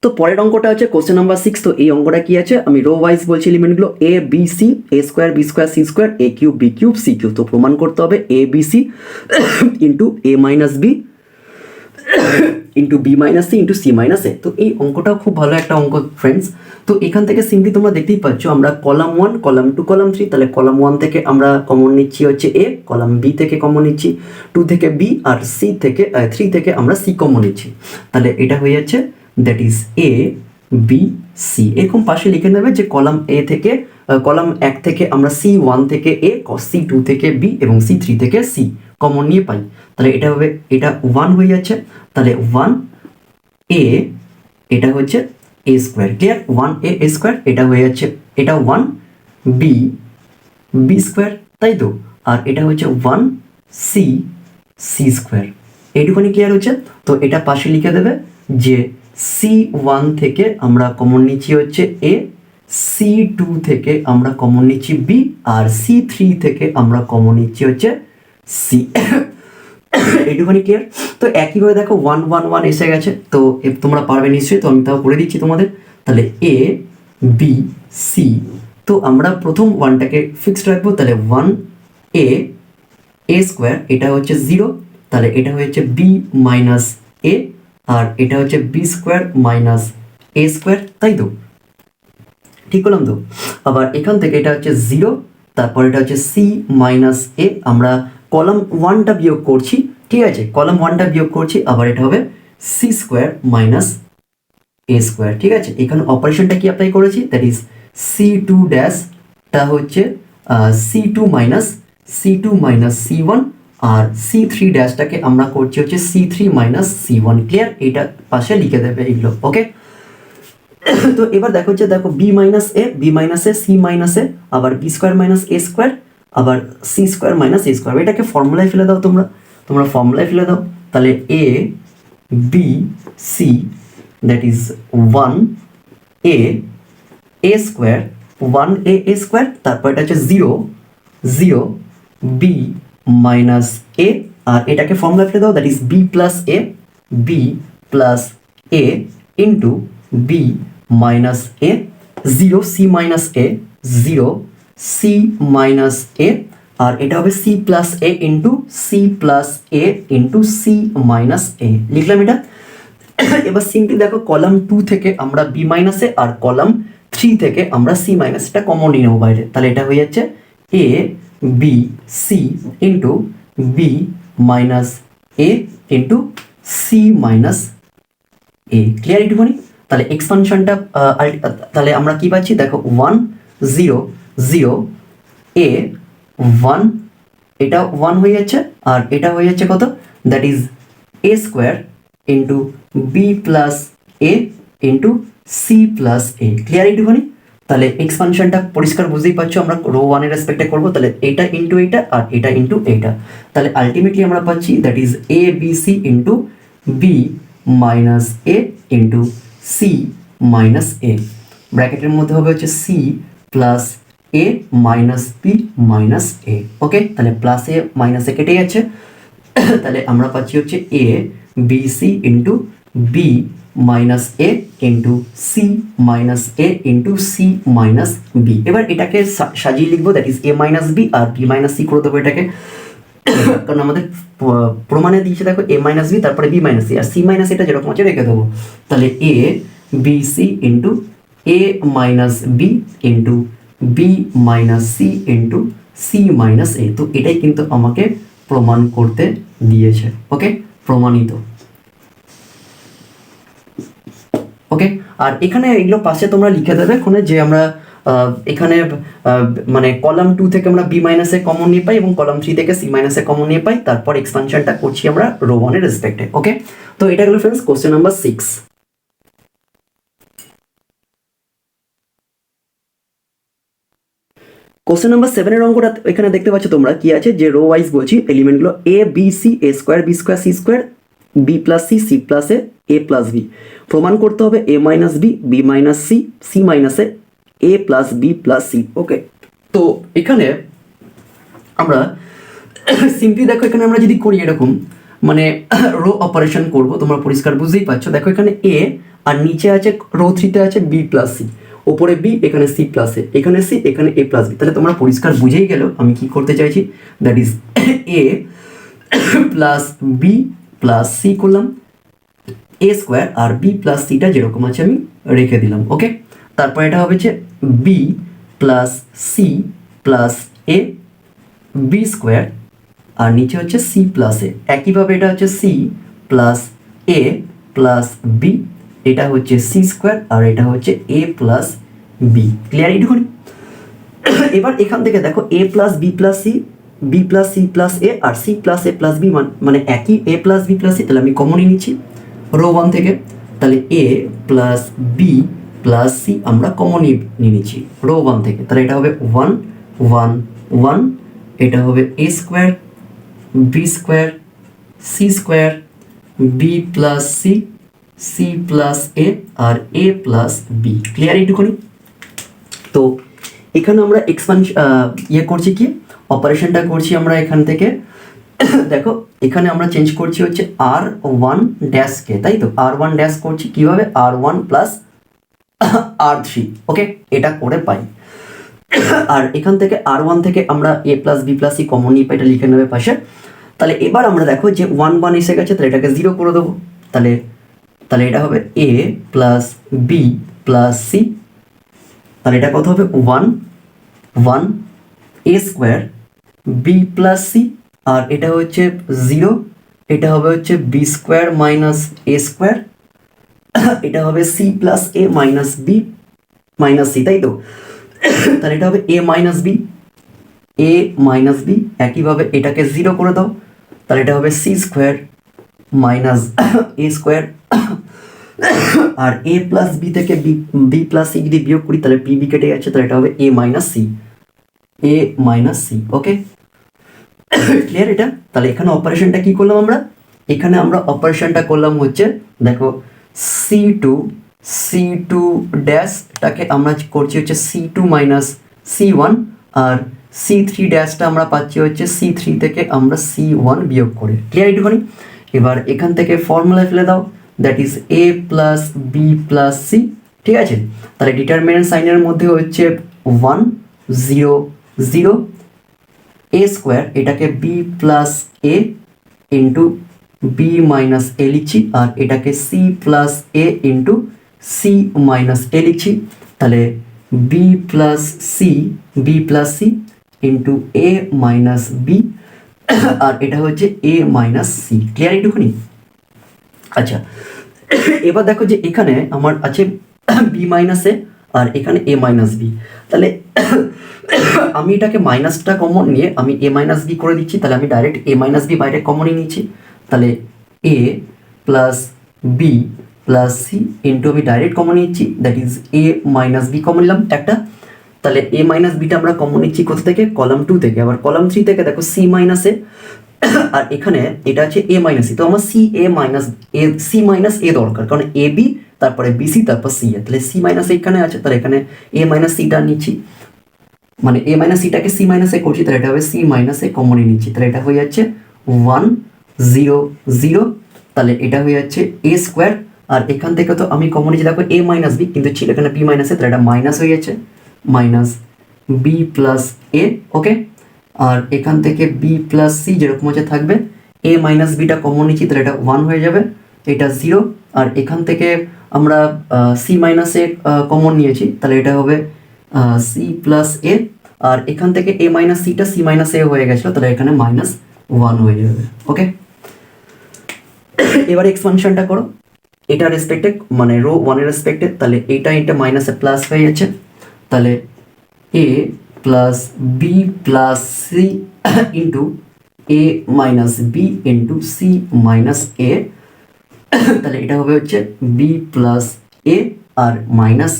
তো পরের অঙ্কটা হচ্ছে কোশ্চেন নাম্বার 6। তো এই অঙ্কটা কি আছে, আমি রো ওয়াইজ বলছি এলিমেন্টগুলো A B C, A square B square C square, A cube B cube C cube. তো প্রমাণ করতে হবে A B C into A minus B into B minus C into C minus A. তো এই অঙ্কটাও খুব ভালো একটা অঙ্ক ফ্রেন্ডস। তো এখান থেকে সিম্পলি তোমরা দেখতেই পাচ্ছ আমরা কলাম 1, কলাম 2, কলাম 3, তাহলে কলাম 1 থেকে আমরা কমন নিচ্ছি হচ্ছে এ, কলাম বি থেকে কমন নিচ্ছি 2 থেকে বি, আর সি থেকে 3 থেকে আমরা সি কমন নিচ্ছি। তাহলে এটা হয়ে যাচ্ছে that is A B c. এরকম পাশে লিখে নেবে যে কলাম এ থেকে কলাম 1 থেকে আমরা সি 1 থেকে এ, সি 2 থেকে বি এবং সি 3 থেকে সি কমন নিয়ে পাই। তাহলে এটা হবে, এটা 1 হয়ে যাচ্ছে, তাহলে 1 এ, এটা হচ্ছে A square, clear? 1 A A square, এটা হয়ে যাচ্ছে, এটা 1 বি বি স্কোয়ার, তাই তো? আর এটা হচ্ছে 1 সি সি স্কোয়ার, এইটুখানি ক্লিয়ার হচ্ছে? তো এটা পাশে লিখে দেবে যে সি 1 থেকে আমরা কমন নিচ্ছি হচ্ছে এ, সি 2 থেকে আমরা কমন নিচ্ছি বি, আর সি 3 থেকে আমরা কমন নিচ্ছি হচ্ছে সি। এইটুখানি ক্লিয়ার? তো একইভাবে দেখো 1 1 1 এসে গেছে, তো তোমরা পারবে নিশ্চয়ই, তো আমি তাও করে দিচ্ছি তোমাদের। তাহলে এ বি সি তো আমরা প্রথম ওয়ানটাকে ফিক্সড রাখবো, তাহলে 1a স্কোয়ার, এটা হচ্ছে 0, তাহলে এটা হচ্ছে বি মাইনাস এ, আর এটা হচ্ছে B square minus A square, তাই তো? ঠিক করলাম তো? আবার এখান থেকে এটা হচ্ছে 0, তারপর এটা হচ্ছে সি মাইনাস এ, আমরা কলাম 1টা বিয়োগ করছি, ঠিক আছে, কলাম 1টা বিয়োগ করছি, আবার এটা হবে C square minus A square, ঠিক আছে। এখানে অপারেশনটা কি অ্যাপ্লাই করেছি, দ্যাট ইজ সি টু ড্যাশটা হচ্ছে C two minus C one, আর সি থ্রি ড্যাশটাকে আমরা করছি হচ্ছে C three minus C one. Clear? এইটা পাশে লিখে দেবে এগুলো, ওকে। তো এবার দেখো যে দেখো B minus A C minus A, আবার B square minus A square, আবার C square minus A square, এটাকে ফর্মুলায় ফেলে দাও, তোমরা ফর্মুলায় ফেলে দাও। তাহলে A B C that is 1a square, 1a square, তারপর এটা হচ্ছে 0 বি মাইনাস এ, আর এটাকে ফর্মুলা ফেলে দাও, that is B plus A into B minus A, 0 C minus A, 0 C minus এ, আর এটা হবে C plus A into C minus A. লিখলাম এটা। এবার সিম্পলি দেখো কলাম 2 থেকে আমরা বি মাইনাস এ, আর কলাম 3 থেকে আমরা সি মাইনাস এটা কমন নিয়ে নেবো বাইরে, তাহলে এটা হয়ে যাচ্ছে A B C into B minus A into C minus A. Clear এইটুকুনি? তাহলে এক্সপানশনটা তাহলে আমরা কি পাচ্ছি দেখো 1 0 0 এ 1, এটা 1 হয়ে যাচ্ছে, আর এটা হয়ে যাচ্ছে কত, that is a square into b plus A into C plus a. Clear এইটুকুনি? তাহলে এক্সপানশনটা পরিষ্কার বুঝতেই পারছো, আমরা রো 1 এর রেসপেক্টে করবো, তাহলে এটা ইন্টু এইটা আর এটা ইন্টু এইটা, তাহলে আলটিমেটলি আমরা পাচ্ছি that is A B C into B minus A into C minus A, ব্র্যাকেটের মধ্যে হবে হচ্ছে C plus A minus B minus A. Okay, তাহলে প্লাস এ মাইনাস এ কেটে যাচ্ছে, তাহলে আমরা পাচ্ছি হচ্ছে A B C into B minus A into C minus A into C minus B. এবার এটাকে সাজিয়ে লিখবো, that is A minus B আর বি মাইনাস সি করে দেবো এটাকে, কারণ আমাদের প্রমাণে দিয়েছে দেখো এ মাইনাস বি তারপরে বি মাইনাস সি, আর সি মাইনাস এটা যেরকম আছে রেখে দেবো, তাহলে A B C into A minus B into B minus C into C minus A. তো এটাই কিন্তু আমাকে প্রমাণ করতে দিয়েছে, ওকে, প্রমাণিত। ওকে, আর এখানে এগুলো পাশে তোমরা লিখে দেবে কোনে যে আমরা এখানে মানে কলাম 2 থেকে আমরা বি মাইনাস এ কমন নিয়ে পাই এবং কলাম 3 থেকে সি মাইনাস এ কমন নিয়ে পাই, তারপর এক্সপানশনটা করছি আমরা রো 1 এর রেসপেক্টে। ওকে, তো এটা গেল friends question number 6। Question number 7 এর অঙ্কটা এখানে দেখতে পাচ্ছ তোমরা কি আছে, যে রো ওয়াইজ বলছি এলিমেন্টগুলো A B C, A square B square C square, B plus C C plus A plus B. প্রমাণ করতে হবে A minus B, B minus C, C minus A plus B plus C. Okay, তো এখানে আমরা simply দেখো এখানে আমরা যদি করি এরকম মানে রো অপারেশন করব, তোমরা পরিষ্কার বুঝতেই পারছো। দেখো এখানে এ আর নিচে আছে রো 3তে আছে বি প্লাস সি, ওপরে বি, এখানে সি প্লাস এ, এখানে সি, এখানে এ প্লাস বি। তাহলে তোমরা পরিষ্কার বুঝেই গেল আমি কি করতে চাইছি, that is a plus B plus c করলাম, এ স্কোয়ার আর বি প্লাস সিটা যেরকম আছে আমি রেখে দিলাম। ওকে, তারপর এটা হবে যে B plus C plus A B square, আর নিচে হচ্ছে সি প্লাস এ। একইভাবে এটা হচ্ছে সি প্লাস এ প্লাস বি, এটা হচ্ছে সি স্কোয়ার আর এটা হচ্ছে এ প্লাস বি। ক্লিয়ার এইটুকুনি? এবার এখান থেকে দেখো A plus B plus C, B plus C plus A আর সি প্লাস এ প্লাস বি মানে একই A plus B plus C, তাহলে আমি কমনই নিচ্ছি রো 1 থেকে, তাহলে A plus B plus C আমরা কমনই নিয়ে নিচ্ছি রো 1 থেকে, তাহলে এটা হবে 1 1 1, এটা হবে A square B square C square B plus C, C plus A আর এ প্লাস বি। ক্লিয়ার এইটুকুনি? তো এখানে আমরা ইয়ে করছি কি অপারেশনটা করছি আমরা এখান থেকে দেখো এখানে আমরা চেঞ্জ করছি হচ্ছে আর ওয়ান ড্যাশকে, তাই তো আর ওয়ান ড্যাশ করছি কিভাবে আর ওয়ান প্লাস আর থ্রি। ওকে, এটা করে পাই আর এখান থেকে R1 থেকে আমরা a plus B plus c common নিয়ে এটা লিখে নেবে পাশে। তাহলে এবার আমরা দেখো যে 1 এসে গেছে, তাহলে এটাকে 0 করে দেবো। তাহলে তাহলে এটা হবে a plus B plus C, তাহলে এটা কত হবে 1 a square B plus C, আর এটা হচ্ছে 0, এটা হবে হচ্ছে B square minus A square, এটা হবে C plus A minus B minus C, তাই তো? তাহলে এটা হবে এ মাইনাস বি, একইভাবে এটাকে 0 করে দাও, তাহলে এটা হবে C square minus A square, R A plus B থেকে বি প্লাস সি যদি বিয়োগ করি তাহলে বি কেটে যাচ্ছে, তাহলে এটা হবে A minus C. Okay, clear এটা? তাহলে এখানে অপারেশনটা কি করলাম আমরা? এখানে আমরা অপারেশনটা করলাম হচ্ছে দেখো C2 ড্যাশটাকে আমরা করছি হচ্ছে C2 মাইনাস C1, আর C3 ড্যাশটা আমরা পাচ্ছি হচ্ছে C3 থেকে আমরা C1 বিয়োগ করে। ক্লিয়ার এইটুখানি? এবার এখান থেকে ফর্মুলায় ফেলে দাও, that is a plus B plus c. ঠিক আছে, তাহলে ডিটারমিনেন্ট সাইনের মধ্যে হচ্ছে 1 0 0, a স্কোয়ার এটাকে বি প্লাস এ ইন্টু বি মাইনাস এ লিখছি, আর এটাকে সি প্লাস এ ইন্টু সি মাইনাস এ লিখছি, তাহলে B plus C into A minus B, আর এটা হচ্ছে এ মাইনাস সি। ক্লিয়ার এইটুকুনি? আচ্ছা, এবার দেখো যে এখানে আমার আছে বি মাইনাস এ আর এখানে এ মাইনাস বি, তাহলে আমি এটাকে মাইনাসটা কমন নিয়ে আমি এ মাইনাস বি করে দিচ্ছি, তাহলে আমি ডাইরেক্ট এ মাইনাস বি বাইরে কমনই নিচ্ছি, তাহলে A plus B plus C into আমি ডাইরেক্ট কমন নিচ্ছি, that is A minus B common নিলাম একটা, তাহলে এ মাইনাস বিটা আমরা কমন নিচ্ছি কোথা থেকে? কলাম 2 থেকে, আবার কলাম 3 থেকে দেখো সি মাইনাস এ, আর এখানে এটা আছে এ মাইনাস সি, তো আমার সি মাইনাস এ দরকার, কারণ এ বি তারপরে বিসি তারপর সি এ, তাহলে সি মাইনাস এখানে আছে, তাহলে এখানে এ মাইনাস সিটা নিচ্ছি, মানে এ মাইনাস সিটাকে সি মাইনাস এ করছি, তাহলে এটা হবে সি মাইনাস এ কমনই নিচ্ছি, তাহলে এটা হয়ে যাচ্ছে 1 0 0, তাহলে এটা হয়ে যাচ্ছে এ স্কোয়ার, আর এখান থেকে তো আমি কমন নিচ্ছি দেখো এ মাইনাস বি, কিন্তু ছিল এখানে বি মাইনাস এ, তাহলে এটা মাইনাস হয়ে যাচ্ছে মাইনাস বি প্লাস এ। ওকে, আর এখান থেকে বি প্লাস সি যেরকম হচ্ছে থাকবে, এ মাইনাস বিটা কমন নিচ্ছি, তাহলে এটা 1 হয়ে যাবে, এটা 0, আর এখান থেকে আমরা সি মাইনাস এ কমন নিয়েছি, তাহলে এটা হবে সি প্লাস এ, আর এখান থেকে এ মাইনাস সিটা সি মাইনাস এ হয়ে গেছিলো, তাহলে এখানে -1 হয়ে যাবে। ওকে, এবার এক্সপানশনটা করো এটা রেসপেক্টে, মানে রো 1 এর রেসপেক্টে, তাহলে এটা মাইনাসে প্লাস হয়ে যাচ্ছে, তাহলে A plus B plus C into A minus B into C minus A, তাহলে এটা হবে হচ্ছে বি প্লাস এ আর minus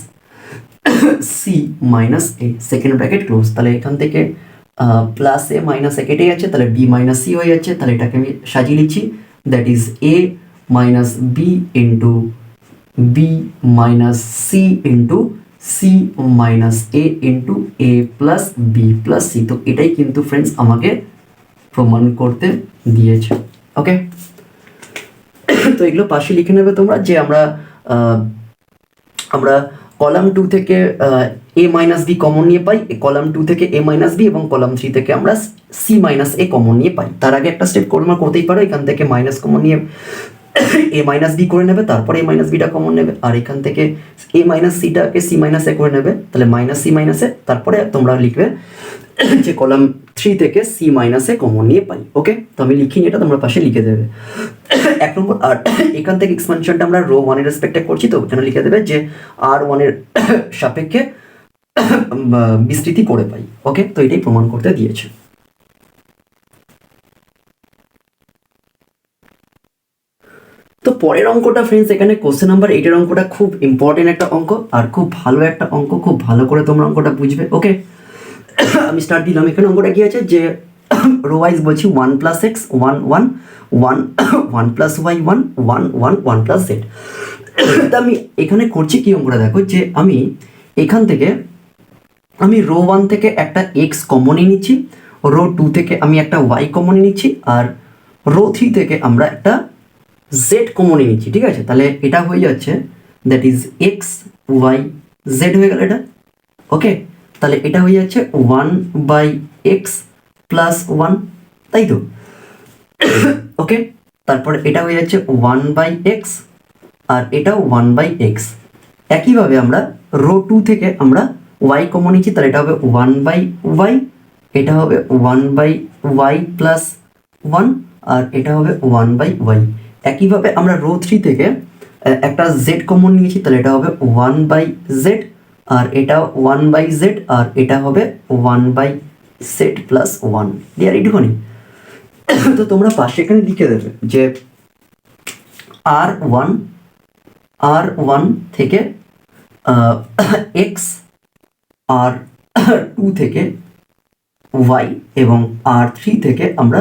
C minus A, second bracket close, তাহলে এখান থেকে প্লাস এ মাইনাস এ কেটে যাচ্ছে, তাহলে বি মাইনাস সি হয়ে যাচ্ছে, তাহলে এটাকে আমি সাজিয়ে নিচ্ছি, that is A minus B into B minus C into C minus A into A plus B plus c. তো এটাই কিন্তু ফ্রেন্ডস আমাকে প্রমাণ করতে দিয়েছে। ওকে, তো এগুলো পাশে লিখে নেবে তোমরা, যে আমরা কলাম 2 থেকে এ মাইনাস বি কমন নিয়ে পাই, কলাম 2 থেকে এ মাইনাস বি, এবং কলাম 3 থেকে আমরা সি মাইনাস এ কমন নিয়ে পাই। তার আগে একটা স্টেপ তোমরা করতেই পারো, এখান থেকে মাইনাস কমন নিয়ে এ মাইনাস বি করে নেবে, তারপরে এ মাইনাস বিটা কমন নেবে, আর এখান থেকে এ মাইনাস সিটাকে সি মাইনাস এ করে নেবে, তাহলে মাইনাস সি মাইনাস এ, তারপরে তোমরা লিখবে যে কলাম 3 থেকে সি মাইনাস এ কমন নিয়ে পাই। ওকে, তো আমি লিখিনি, এটা তোমরা পাশে লিখে দেবে 1 নম্বর। আর এখান থেকে এক্সপানশনটা আমরা রো 1 এর রেসপেক্টে করছি, তো এখানে লিখে দেবে যে R1 এর সাপেক্ষে বিস্তৃতি করে পাই। ওকে, তো এটাই প্রমাণ করতে দিয়েছে। তো পরের অঙ্কটা ফ্রেন্ডস, এখানে কোশ্চেন নাম্বার 8 এর অঙ্কটা খুব ইম্পর্টেন্ট একটা অঙ্ক, আর খুব ভালো একটা অঙ্ক, খুব ভালো করে তোমরা অঙ্কটা বুঝবে। ওকে, আমি স্টার্ট দিলাম। এখানে অঙ্কটা কি আছে, যে রো ওয়াইজ বলছি 1 plus x 1 1 1 1 plus y 1 1 1 1 plus z. তা আমি এখানে করছি কি অঙ্কটা দেখো, যে আমি এখান থেকে আমি রো 1 থেকে একটা এক্স কমনই নিচ্ছি, রো 2 থেকে আমি একটা ওয়াই কমনই নিচ্ছি, আর রো 3 থেকে আমরা একটা জেড কমনই নিচ্ছি। ঠিক আছে, তাহলে এটা হয়ে যাচ্ছে that is x y z হয়ে গেল এটা। ওকে, তাহলে এটা হয়ে যাচ্ছে 1/x প্লাস 1, তাই তো? ওকে, তারপরে এটা হয়ে যাচ্ছে 1/x আর এটাও 1/x। একইভাবে আমরা রো 2 থেকে আমরা y কমন নিচ্ছি, তাহলে এটা হবে 1/y, এটা হবে 1/y প্লাস 1 আর এটা হবে 1/y। একইভাবে আমরা রো 3 থেকে একটা z কমন নিয়েছি, তাহলে এটা হবে 1/z আর এটা 1/z আর এটা হবে 1/z প্লাস 1। ক্লিয়ার এইটুকুনি? তো তোমরা পাশে এখানে লিখে দেবে যে R1 থেকে x, R2 থেকে y এবং R3 থেকে আমরা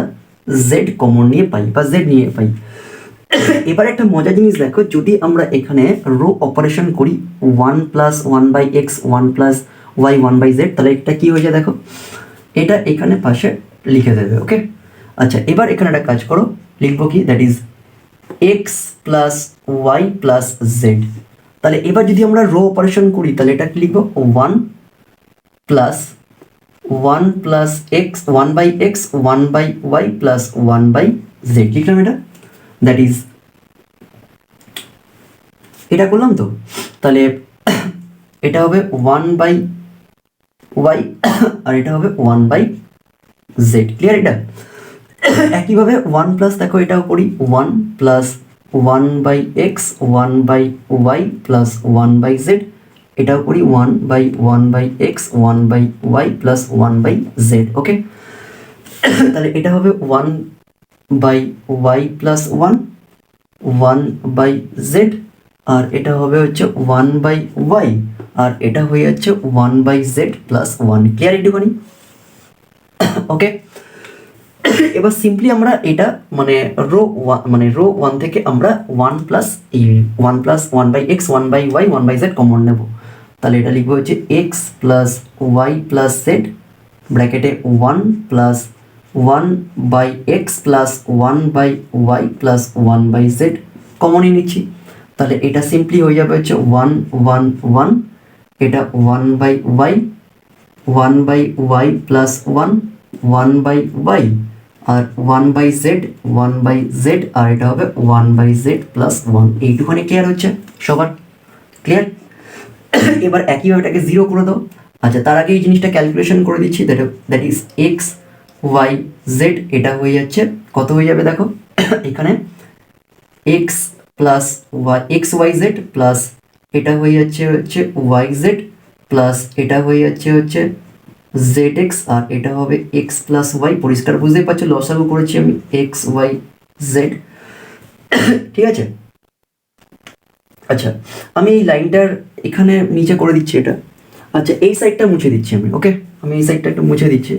z কমন নিয়ে পাই বা z নিয়ে পাই। এবার একটা মজার জিনিস দেখো, যদি আমরা এখানে রো অপারেশন করি 1 plus 1/x 1 plus y 1/z, তাহলে এটা কি হয়ে যায় দেখো, এটা এখানে পাশে লিখে দেবে। ওকে, আচ্ছা এবার এখানে একটা কাজ করো, লিখবো কি, that is x plus y plus z। তাহলে এবার যদি আমরা রো অপারেশন করি তাহলে এটা কি লিখবো, 1 plus 1/x 1/y plus 1/z, লিখলাম এটা, দ্যাট ইজ এটা করলাম তো। তাহলে এটা হবে 1/y আর এটা হবে 1/z। ক্লিয়ার? এটা একইভাবে 1 প্লাস, দেখো এটাও করি, 1 plus 1/x 1/y plus 1/z, এটাও করি 1/x 1/y প্লাস 1/z। ওকে, তাহলে এটা হবে 1/y প্লাস 1/z আর এটা হবে হচ্ছে 1/y আর এটা হয়ে যাচ্ছে 1/z প্লাস 1। ক্লিয়ার এইটুকুনি? ওকে, এবার সিম্পলি আমরা এটা রো 1 থেকে আমরা 1 plus 1/x 1/y 1/z common নেব। তাহলে এটা লিখবো হচ্ছে x plus y plus z ব্র্যাকেটে 1 plus 1/x plus 1/y plus 1/z কমনই নিচ্ছি। তাহলে এটা সিম্পলি হয়ে যাবে হচ্ছে 1 এটা 1/y প্লাস 1/y আর 1/z আর এটা হবে 1/z প্লাস 1। এইটুখানি ক্লিয়ার হচ্ছে সবার? ক্লিয়ার? এবার একইভাবে এটাকে 0 করে দাও। আচ্ছা, তার আগে এই জিনিসটা ক্যালকুলেশন করে দিচ্ছি, that is x y z, এটা হয়ে যাচ্ছে কত হয়ে যাবে দেখো, এখানে x plus x y z plus এটা হয়ে যাচ্ছে y z প্লাস এটা হয়ে যাচ্ছে zx আর এটা হবে x প্লাস y। পরিষ্কার বুঝতেই পারছো, লসাগু করেছি আমি x y z। ঠিক আছে? আচ্ছা, আমি এই লাইনটার এখানে নিচে করে দিচ্ছি এটা। আচ্ছা, এই সাইডটা মুছে দিচ্ছি আমি। ওকে, আমি এই সাইডটা একটু মুছে দিচ্ছি।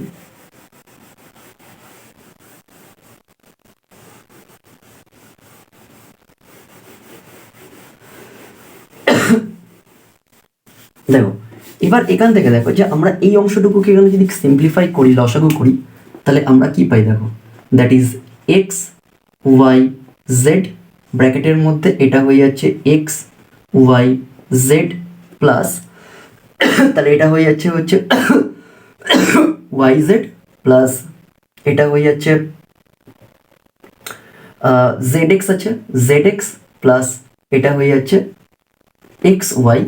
দেখো, এবার এখান থেকে দেখো যে আমরা এই অংশটুকুকে এখানে যদি সিম্পলিফাই করি, লসাগু করি, তাহলে আমরা কি পাই দেখো, that is x y z ব্র্যাকেটের মধ্যে এটা হয়ে যাচ্ছে x y z প্লাস, তাহলে এটা হয়ে যাচ্ছে y z প্লাস এটা হয়ে যাচ্ছে zx আছে zx প্লাস এটা হয়ে যাচ্ছে x y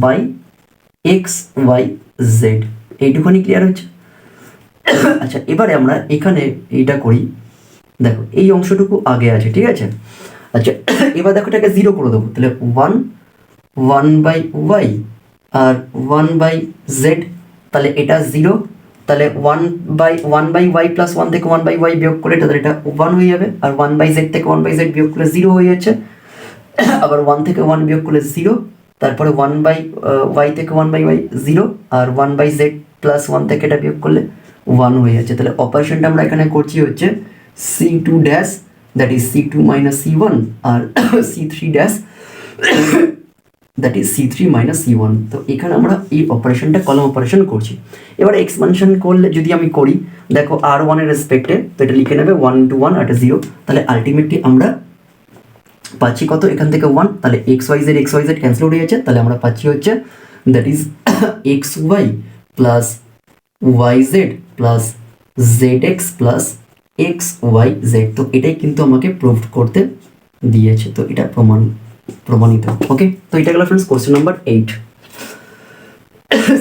by x y z। এইটুখানি ক্লিয়ার হচ্ছে? আচ্ছা, এবারে আমরা এখানে এইটা করি, দেখো এই অংশটুকু আগে আছে, ঠিক আছে? আচ্ছা, এবার দেখো এটাকে 0 করে দেবো, তাহলে 1/y আর 1/z, তাহলে এটা 0, তাহলে 1/y প্লাস 1 থেকে 1/y বিয়োগ করে তাহলে এটা 1 হয়ে যাবে আর 1/z থেকে 1/z বিয়োগ করলে 0 হয়ে যাচ্ছে, আবার 1 থেকে 1 বিয়োগ করলে 0, তারপরে 1/y থেকে 1/y 0 আর 1/z প্লাস 1 থেকে এটা বিয়োগ করলে 1 হয়ে যাচ্ছে। তাহলে অপারেশনটা আমরা এখানে করছি হচ্ছে C2 dash, that is C2 minus C1 আর C3 dash, that is C3 minus C1। তো এখানে আমরা এই অপারেশনটা কলম অপারেশন করছি। এবার এক্সপানশন করলে যদি আমি করি, দেখো R1 এর রেসপেক্টে, তো এটা লিখে নেবে 1 into 1 আর 0, তাহলে আলটিমেটলি আমরা পাচ্ছি কত, এখান থেকে 1, তাহলে xyz ক্যান্সেল হয়ে যাচ্ছে, তাহলে আমরা পাচ্ছি হচ্ছে that is xy plus y z plus z x plus x y z. তো এটাই কিন্তু আমাকে প্রুভ করতে দিয়েছে, তো এটা প্রমাণিত। ওকে, তো এটা গেল friends question number 8।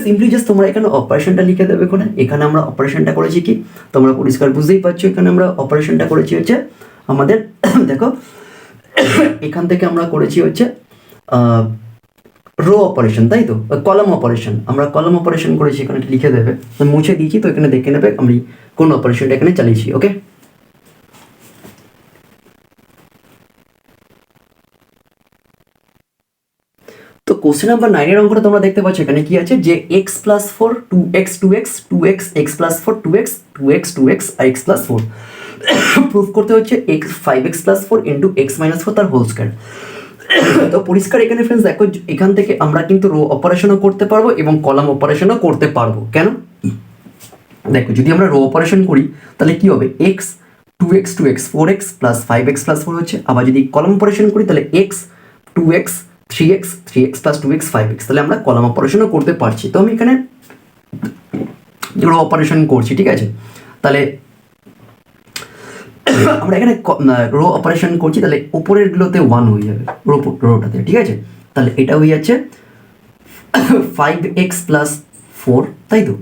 Simply just তোমরা এখানে অপারেশনটা লিখে দেবে। এখানে আমরা অপারেশনটা করেছি কি, তোমরা পরিষ্কার বুঝতেই পারছো। এখানে আমরা অপারেশনটা করেছি হচ্ছে আমাদের দেখো এখান থেকে আমরা করেছি হচ্ছে রো অপারেশন, তাই তো, কলাম অপারেশন। আমরা কলাম অপারেশন করেছি, এখানে লিখে দেবে, মুছে দিয়েছি, তো এখানে দেখে নেবে আমি কোন অপারেশনটা এখানে চালিয়েছি। ওকে, তো কোশ্চেন নাম্বার 9 এর অঙ্কটা তোমরা দেখতে পাচ্ছ এখানে কি আছে, যে X plus four, two x two x, two X X plus four, two x two x two X আর এক্স প্লাস ফোর প্রুফ করতে হচ্ছে X 5x plus four into X minus four তার হোল স্কয়ার। তো পরিষ্কার এখানে friends দেখো, এখান থেকে আমরা কিন্তু রো অপারেশনও করতে পারবো এবং কলাম অপারেশনও করতে পারবো। কেন দেখো, যদি আমরা রো অপারেশন করি তাহলে কি হবে, x two x two x 4x plus 5x plus four হচ্ছে। আবার যদি কলাম অপারেশন করি তাহলে x 2x 3x 3x plus 2x 5x, তাহলে আমরা কলাম অপারেশনও করতে পারছি। তো আমি এখানে রো অপারেশন করছি, ঠিক আছে। তাহলে আমরা এখানে রো অপারেশন করছি, তাহলে উপরের গুলোতে 1 হয়ে যাবে রোটাতে, ঠিক আছে। তাহলে এটা হয়ে যাচ্ছে 5x প্লাস 4, তাই তো,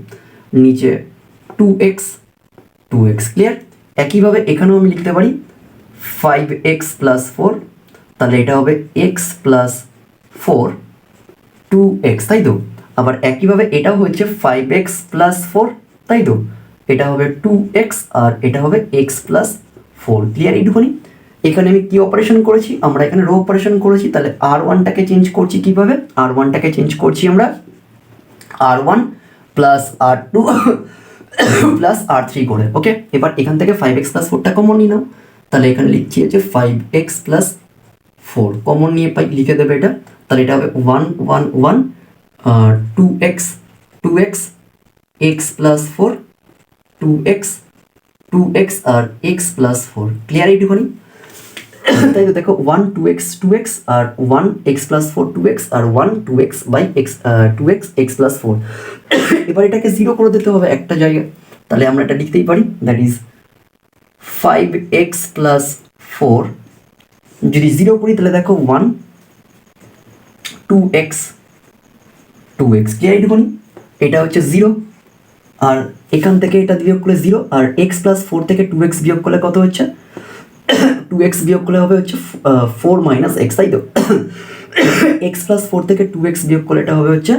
নিচে 2x 2x, ক্লিয়ার। একইভাবে এখানেও আমি লিখতে পারি 5x প্লাস 4, তাহলে এটা হবে x প্লাস 4 2x, তাই তো। আবার একইভাবে এটাও হচ্ছে 5x প্লাস 4, তাই তো, এটা হবে 2x আর এটা হবে x প্লাস 4, ক্লিয়ার এইটুকুনি। এখানে আমি কি অপারেশন করেছি, আমরা এখানে রো অপারেশন করেছি। তাহলে r1টাকে চেঞ্জ করছি কিভাবে, r1টাকে চেঞ্জ করছি আমরা r1 plus r2 plus r3 করে। ওকে, এবার এখান থেকে 5x প্লাস 4টা কমন নিয়ে নাও, তাহলে এখানে লিখছি হচ্ছে 5x প্লাস 4 কমন নিয়ে লিখে দেবে এটা, তাহলে এটা হবে 1 1 1 আর 2x 2x x plus 4 2x 2x আর x প্লাস 4, ক্লিয়ার এইটুকুনি। তাই তো দেখো 1 2x 2x আর 1 x প্লাস 4 2x আর 1 2x by x 2x x plus 4। এবার এটাকে 0 করে দিতে হবে একটা জায়গায়, তাহলে আমরা এটা লিখতেই পারি, দ্যাট ইজ 5x প্লাস 4 যদি 0 করি তাহলে দেখো 1 2x 2x, ক্লিয়ার এইটুকুনি। এটা হচ্ছে 0 আর এখান থেকে এটা বিয়োগ করলে 0 আর x প্লাস 4 থেকে 2x বিয়োগ করলে কত হচ্ছে, 2x বিয়োগ করলে হবে হচ্ছে 4 মাইনাস x, তাই তো। x প্লাস 4 থেকে 2x বিয়োগ করলে এটা হবে হচ্ছে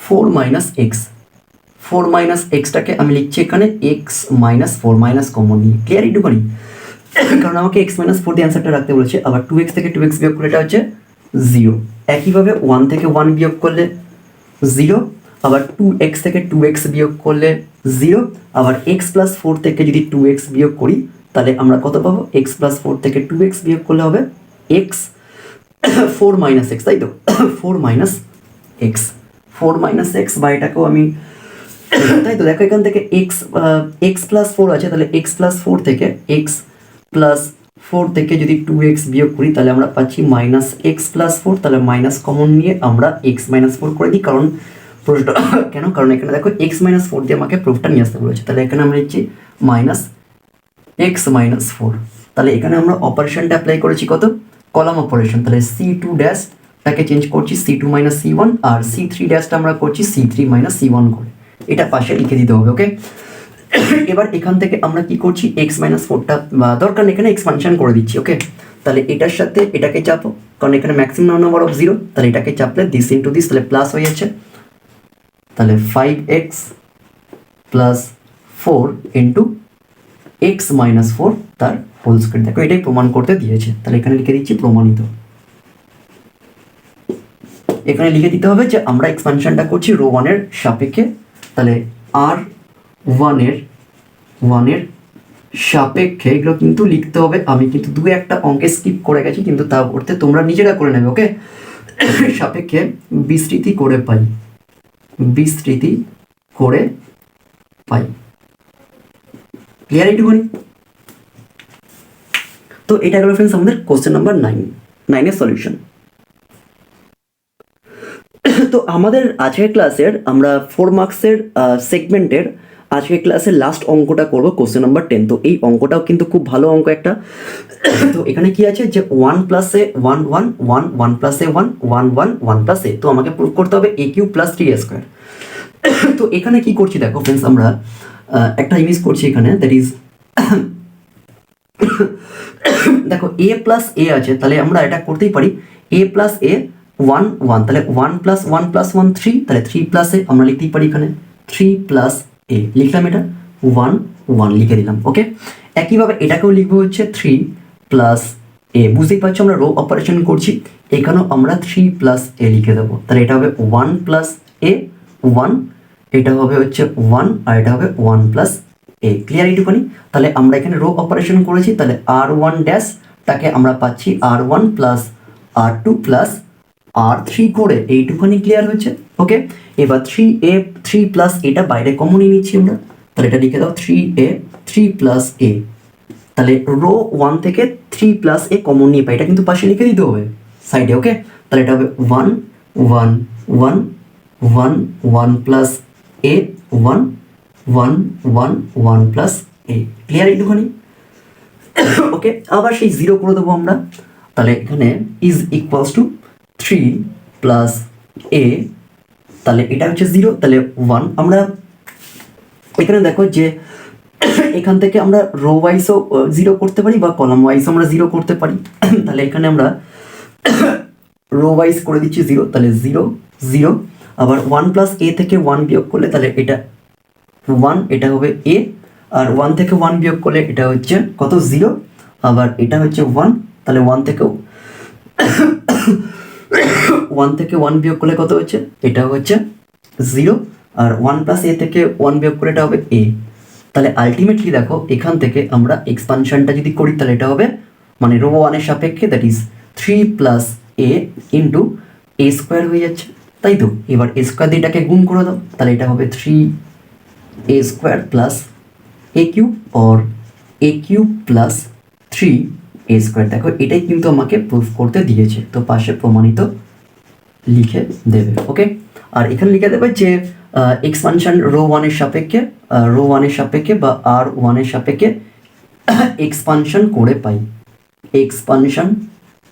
4 মাইনাস x। 4 মাইনাস এক্সটাকে আমি লিখছি এখানে x মাইনাস 4 মাইনাস কমন নিয়ে, ক্লিয়ার এইটুকুনি। কারণ আমাকে x মাইনাস 4 দিয়ে অ্যান্সারটা রাখতে বলেছে। আবার 2x থেকে 2x বিয়োগ করলে এটা হচ্ছে 0। একইভাবে 1 থেকে 1 বিয়োগ করলে 0, আবার 2x থেকে 2x বিয়োগ করলে 0, আবার x প্লাস 4 থেকে যদি 2x বিয়োগ করি তাহলে আমরা কত পাবো, x প্লাস 4 থেকে 2x বিয়োগ করলে হবে x 4 মাইনাস x, তাই তো, 4 মাইনাস x 4 মাইনাস x, বা এটাকেও আমি, তাই তো দেখো এখান থেকে x প্লাস 4 আছে, তাহলে x প্লাস 4 থেকে x প্লাস 4 থেকে যদি 2x বিয়োগ করি তাহলে আমরা পাচ্ছি মাইনাস x প্লাস 4, তাহলে মাইনাস কমন নিয়ে আমরা x মাইনাস 4 করে দিই। কারণ প্রশ্নটা কেন, কারণ এখানে দেখো x মাইনাস 4 দিয়ে আমাকে প্রুফটা নিয়ে আসতে বলেছে, তাহলে এখানে আমরা লিখছি মাইনাস x মাইনাস 4। তাহলে এখানে আমরা অপারেশনটা অ্যাপ্লাই করেছি কত, কলাম অপারেশন। তাহলে c2 ড্যাশটাকে চেঞ্জ করছি c2 মাইনাস c1 আর c3 ড্যাশটা আমরা করছি c3 মাইনাস c1 করে, এটা পাশে লিখে দিতে হবে। ওকে, এবার এখান থেকে আমরা কি করছি, x মাইনাস 4টা দরকার নেই, এখানে এক্সপানশন করে দিচ্ছি। ওকে, তাহলে এটার সাথে এটাকে চাপো, কারণ এখানে ম্যাক্সিমাম নাম্বার অফ 0, তাহলে এটাকে চাপলে দিস ইন্টু দিস, তাহলে প্লাস হয়ে যাচ্ছে। তাহলে 5x plus 4 into x minus 4 তার হোল স্কয়ার। দেখো এটাই প্রমাণ করতে দিয়েছে, তাহলে এখানে লিখে দিচ্ছি প্রমাণিত। এখানে লিখে দিতে হবে যে আমরা এক্সপানশনটা করছি রো 1 এর সাপেক্ষে, তাহলে r1 এর সাপেক্ষে, এগুলো কিন্তু লিখতে হবে। আমি কিন্তু 2-1টা অঙ্কে স্কিপ করে গেছি, কিন্তু তা করতে তোমরা নিজেরা করে নেবে। ওকে, সাপেক্ষে বিস্তৃতি করে পাই, বিস্তৃতি করে পাই, ক্লিয়ার এইটুকুনি। তো এটা গেল ফ্রেন্ডস আমাদের কোশ্চেন নাম্বার 9 এর সলিউশন। তো আমাদের আজকের ক্লাসের আমরা 4 মার্কসের সেগমেন্টের আজকের ক্লাসের লাস্ট অঙ্কটা করব কোশ্চেন নাম্বার 10। তো এই অঙ্কটাও কিন্তু খুব ভালো অঙ্ক একটা। তো এখানে কি আছে যে 1 প্লাস এ 1 1 1 1 প্লাস এ 1 1 1 1 প্লাস এ, তো আমাকে প্রুভ করতে হবে এ কিউব প্লাস 3a স্কোয়ার। তো এখানে কি করছি দেখো ফ্রেন্ডস, আমরা একটা জিনিস করছি এখানে, দ্যাট ইজ দেখো এ প্লাস এ আছে, তাহলে আমরা এটা করতেই পারি এ প্লাস এ 1 1, তাহলে 1 প্লাস 1 প্লাস 1 3, তাহলে 3 প্লাস এ আমরা লিখতেই পারি এখানে 3 প্লাস এ, লিখলাম এটা 1 1 লিখে দিলাম। ওকে, একইভাবে এটাকেও লিখবো হচ্ছে 3 প্লাস এ, বুঝতেই পারছো আমরা রো অপারেশন করছি, এখানেও আমরা 3 প্লাস এ লিখে দেবো, তাহলে এটা হবে 1 প্লাস এ 1, এটা হবে হচ্ছে 1 আর এটা হবে 1 প্লাস এ। ক্লিয়ার এইটুখানি? তাহলে আমরা এখানে রো অপারেশন করেছি, তাহলে r1 ড্যাশটাকে আমরা পাচ্ছি r1 plus r2 plus r3 করে এইটুখানি ক্লিয়ার হচ্ছে। ওকে, এবার 3a 3 প্লাস এটা বাইরে কমনই নিচ্ছি আমরা, তাহলে এটা লিখে দাও 3a 3 প্লাস এ, তাহলে রো 1 থেকে 3 প্লাস এ কমন নিয়ে পাই, এটা কিন্তু পাশে লিখে দিতে হবে সাইডে। ওকে, তাহলে এটা হবে 1 1 1 1 1 plus A 1 1 1 1 plus a. Clear এইটুখানি? ওকে, আবার সেই 0 করে দেবো আমরা, তাহলে এখানে ইজ ইকুয়ালস টু 3 প্লাস এ, তাহলে এটা হচ্ছে 0, তাহলে 1। আমরা এখানে দেখো যে এখান থেকে আমরা রো ওয়াইজও 0 করতে পারি বা কলাম ওয়াইজও আমরা 0 করতে পারি। তাহলে এখানে আমরা রো ওয়াইজ করে দিচ্ছি 0, তাহলে 0 0, আবার 1 প্লাস এ থেকে 1 বিয়োগ করলে তাহলে এটা 1, এটা হবে এ, আর 1 থেকে 1 বিয়োগ করলে এটা হচ্ছে কত 0, আবার এটা হচ্ছে 1, তাহলে 1 থেকে 1 বিয়োগ করলে কত হচ্ছে, এটা হচ্ছে 0, আর 1 প্লাস এ থেকে 1 বিয়োগ করলে এটা হবে এ। তাহলে আলটিমেটলি দেখো এখান থেকে আমরা এক্সপানশনটা যদি করি তাহলে এটা হবে মানে রো 1 এর সাপেক্ষে that is 3 plus A into A square হয়ে যাচ্ছে, তাই তো? এবার এ স্কোয়ার দিয়ে এটাকে গুণ করে দাও, তাহলে এটা হবে 3a square plus A cube or a cube plus 3a square. দেখো এটাই কিন্তু আমাকে প্রুফ করতে দিয়েছে, তো পাশে প্রমাণিত লিখে দেবে। ওকে, আর এখানে লিখে দেবে যে এক্সপানশন রো 1 এর সাপেক্ষে বা r1 এর সাপেক্ষে এক্সপানশন করে পাই, এক্সপানশন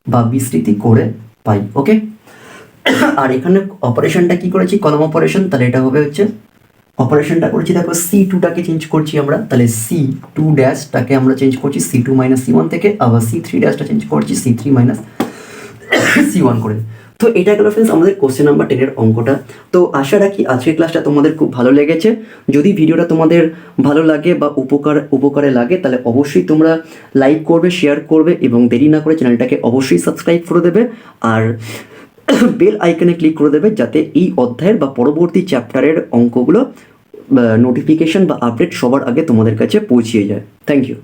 বা বিস্তৃতি করে পাই। ওকে, আর এখানে অপারেশনটা কি করেছি, কলম অপারেশন, তাহলে এটা হবে হচ্ছে অপারেশনটা করেছি দেখো C2টাকে চেঞ্জ করছি আমরা, তাহলে C2 ড্যাশটাকে আমরা চেঞ্জ করছি C2 মাইনাস C1 থেকে, আবার C3 ড্যাশটা চেঞ্জ করছি C3 মাইনাস C1 করে। তো এটা গেল ফ্রেন্ডস আমাদের কোশ্চেন নাম্বার 10 এর অঙ্কটা। তো আশা রাখি আজকের ক্লাসটা তোমাদের খুব ভালো লেগেছে। যদি ভিডিওটা তোমাদের ভালো লাগে বা উপকারে লাগে তাহলে অবশ্যই তোমরা লাইক করবে, শেয়ার করবে এবং দেরি না করে চ্যানেলটাকে অবশ্যই সাবস্ক্রাইব করে দেবে, আর বেল আইকনে ক্লিক করে দেবে যাতে এই অধ্যায়ের বা পরবর্তী চ্যাপ্টারের অঙ্কগুলো নোটিফিকেশন বা আপডেট সবার আগে তোমাদের কাছে পৌঁছিয়ে যায়। Thank you.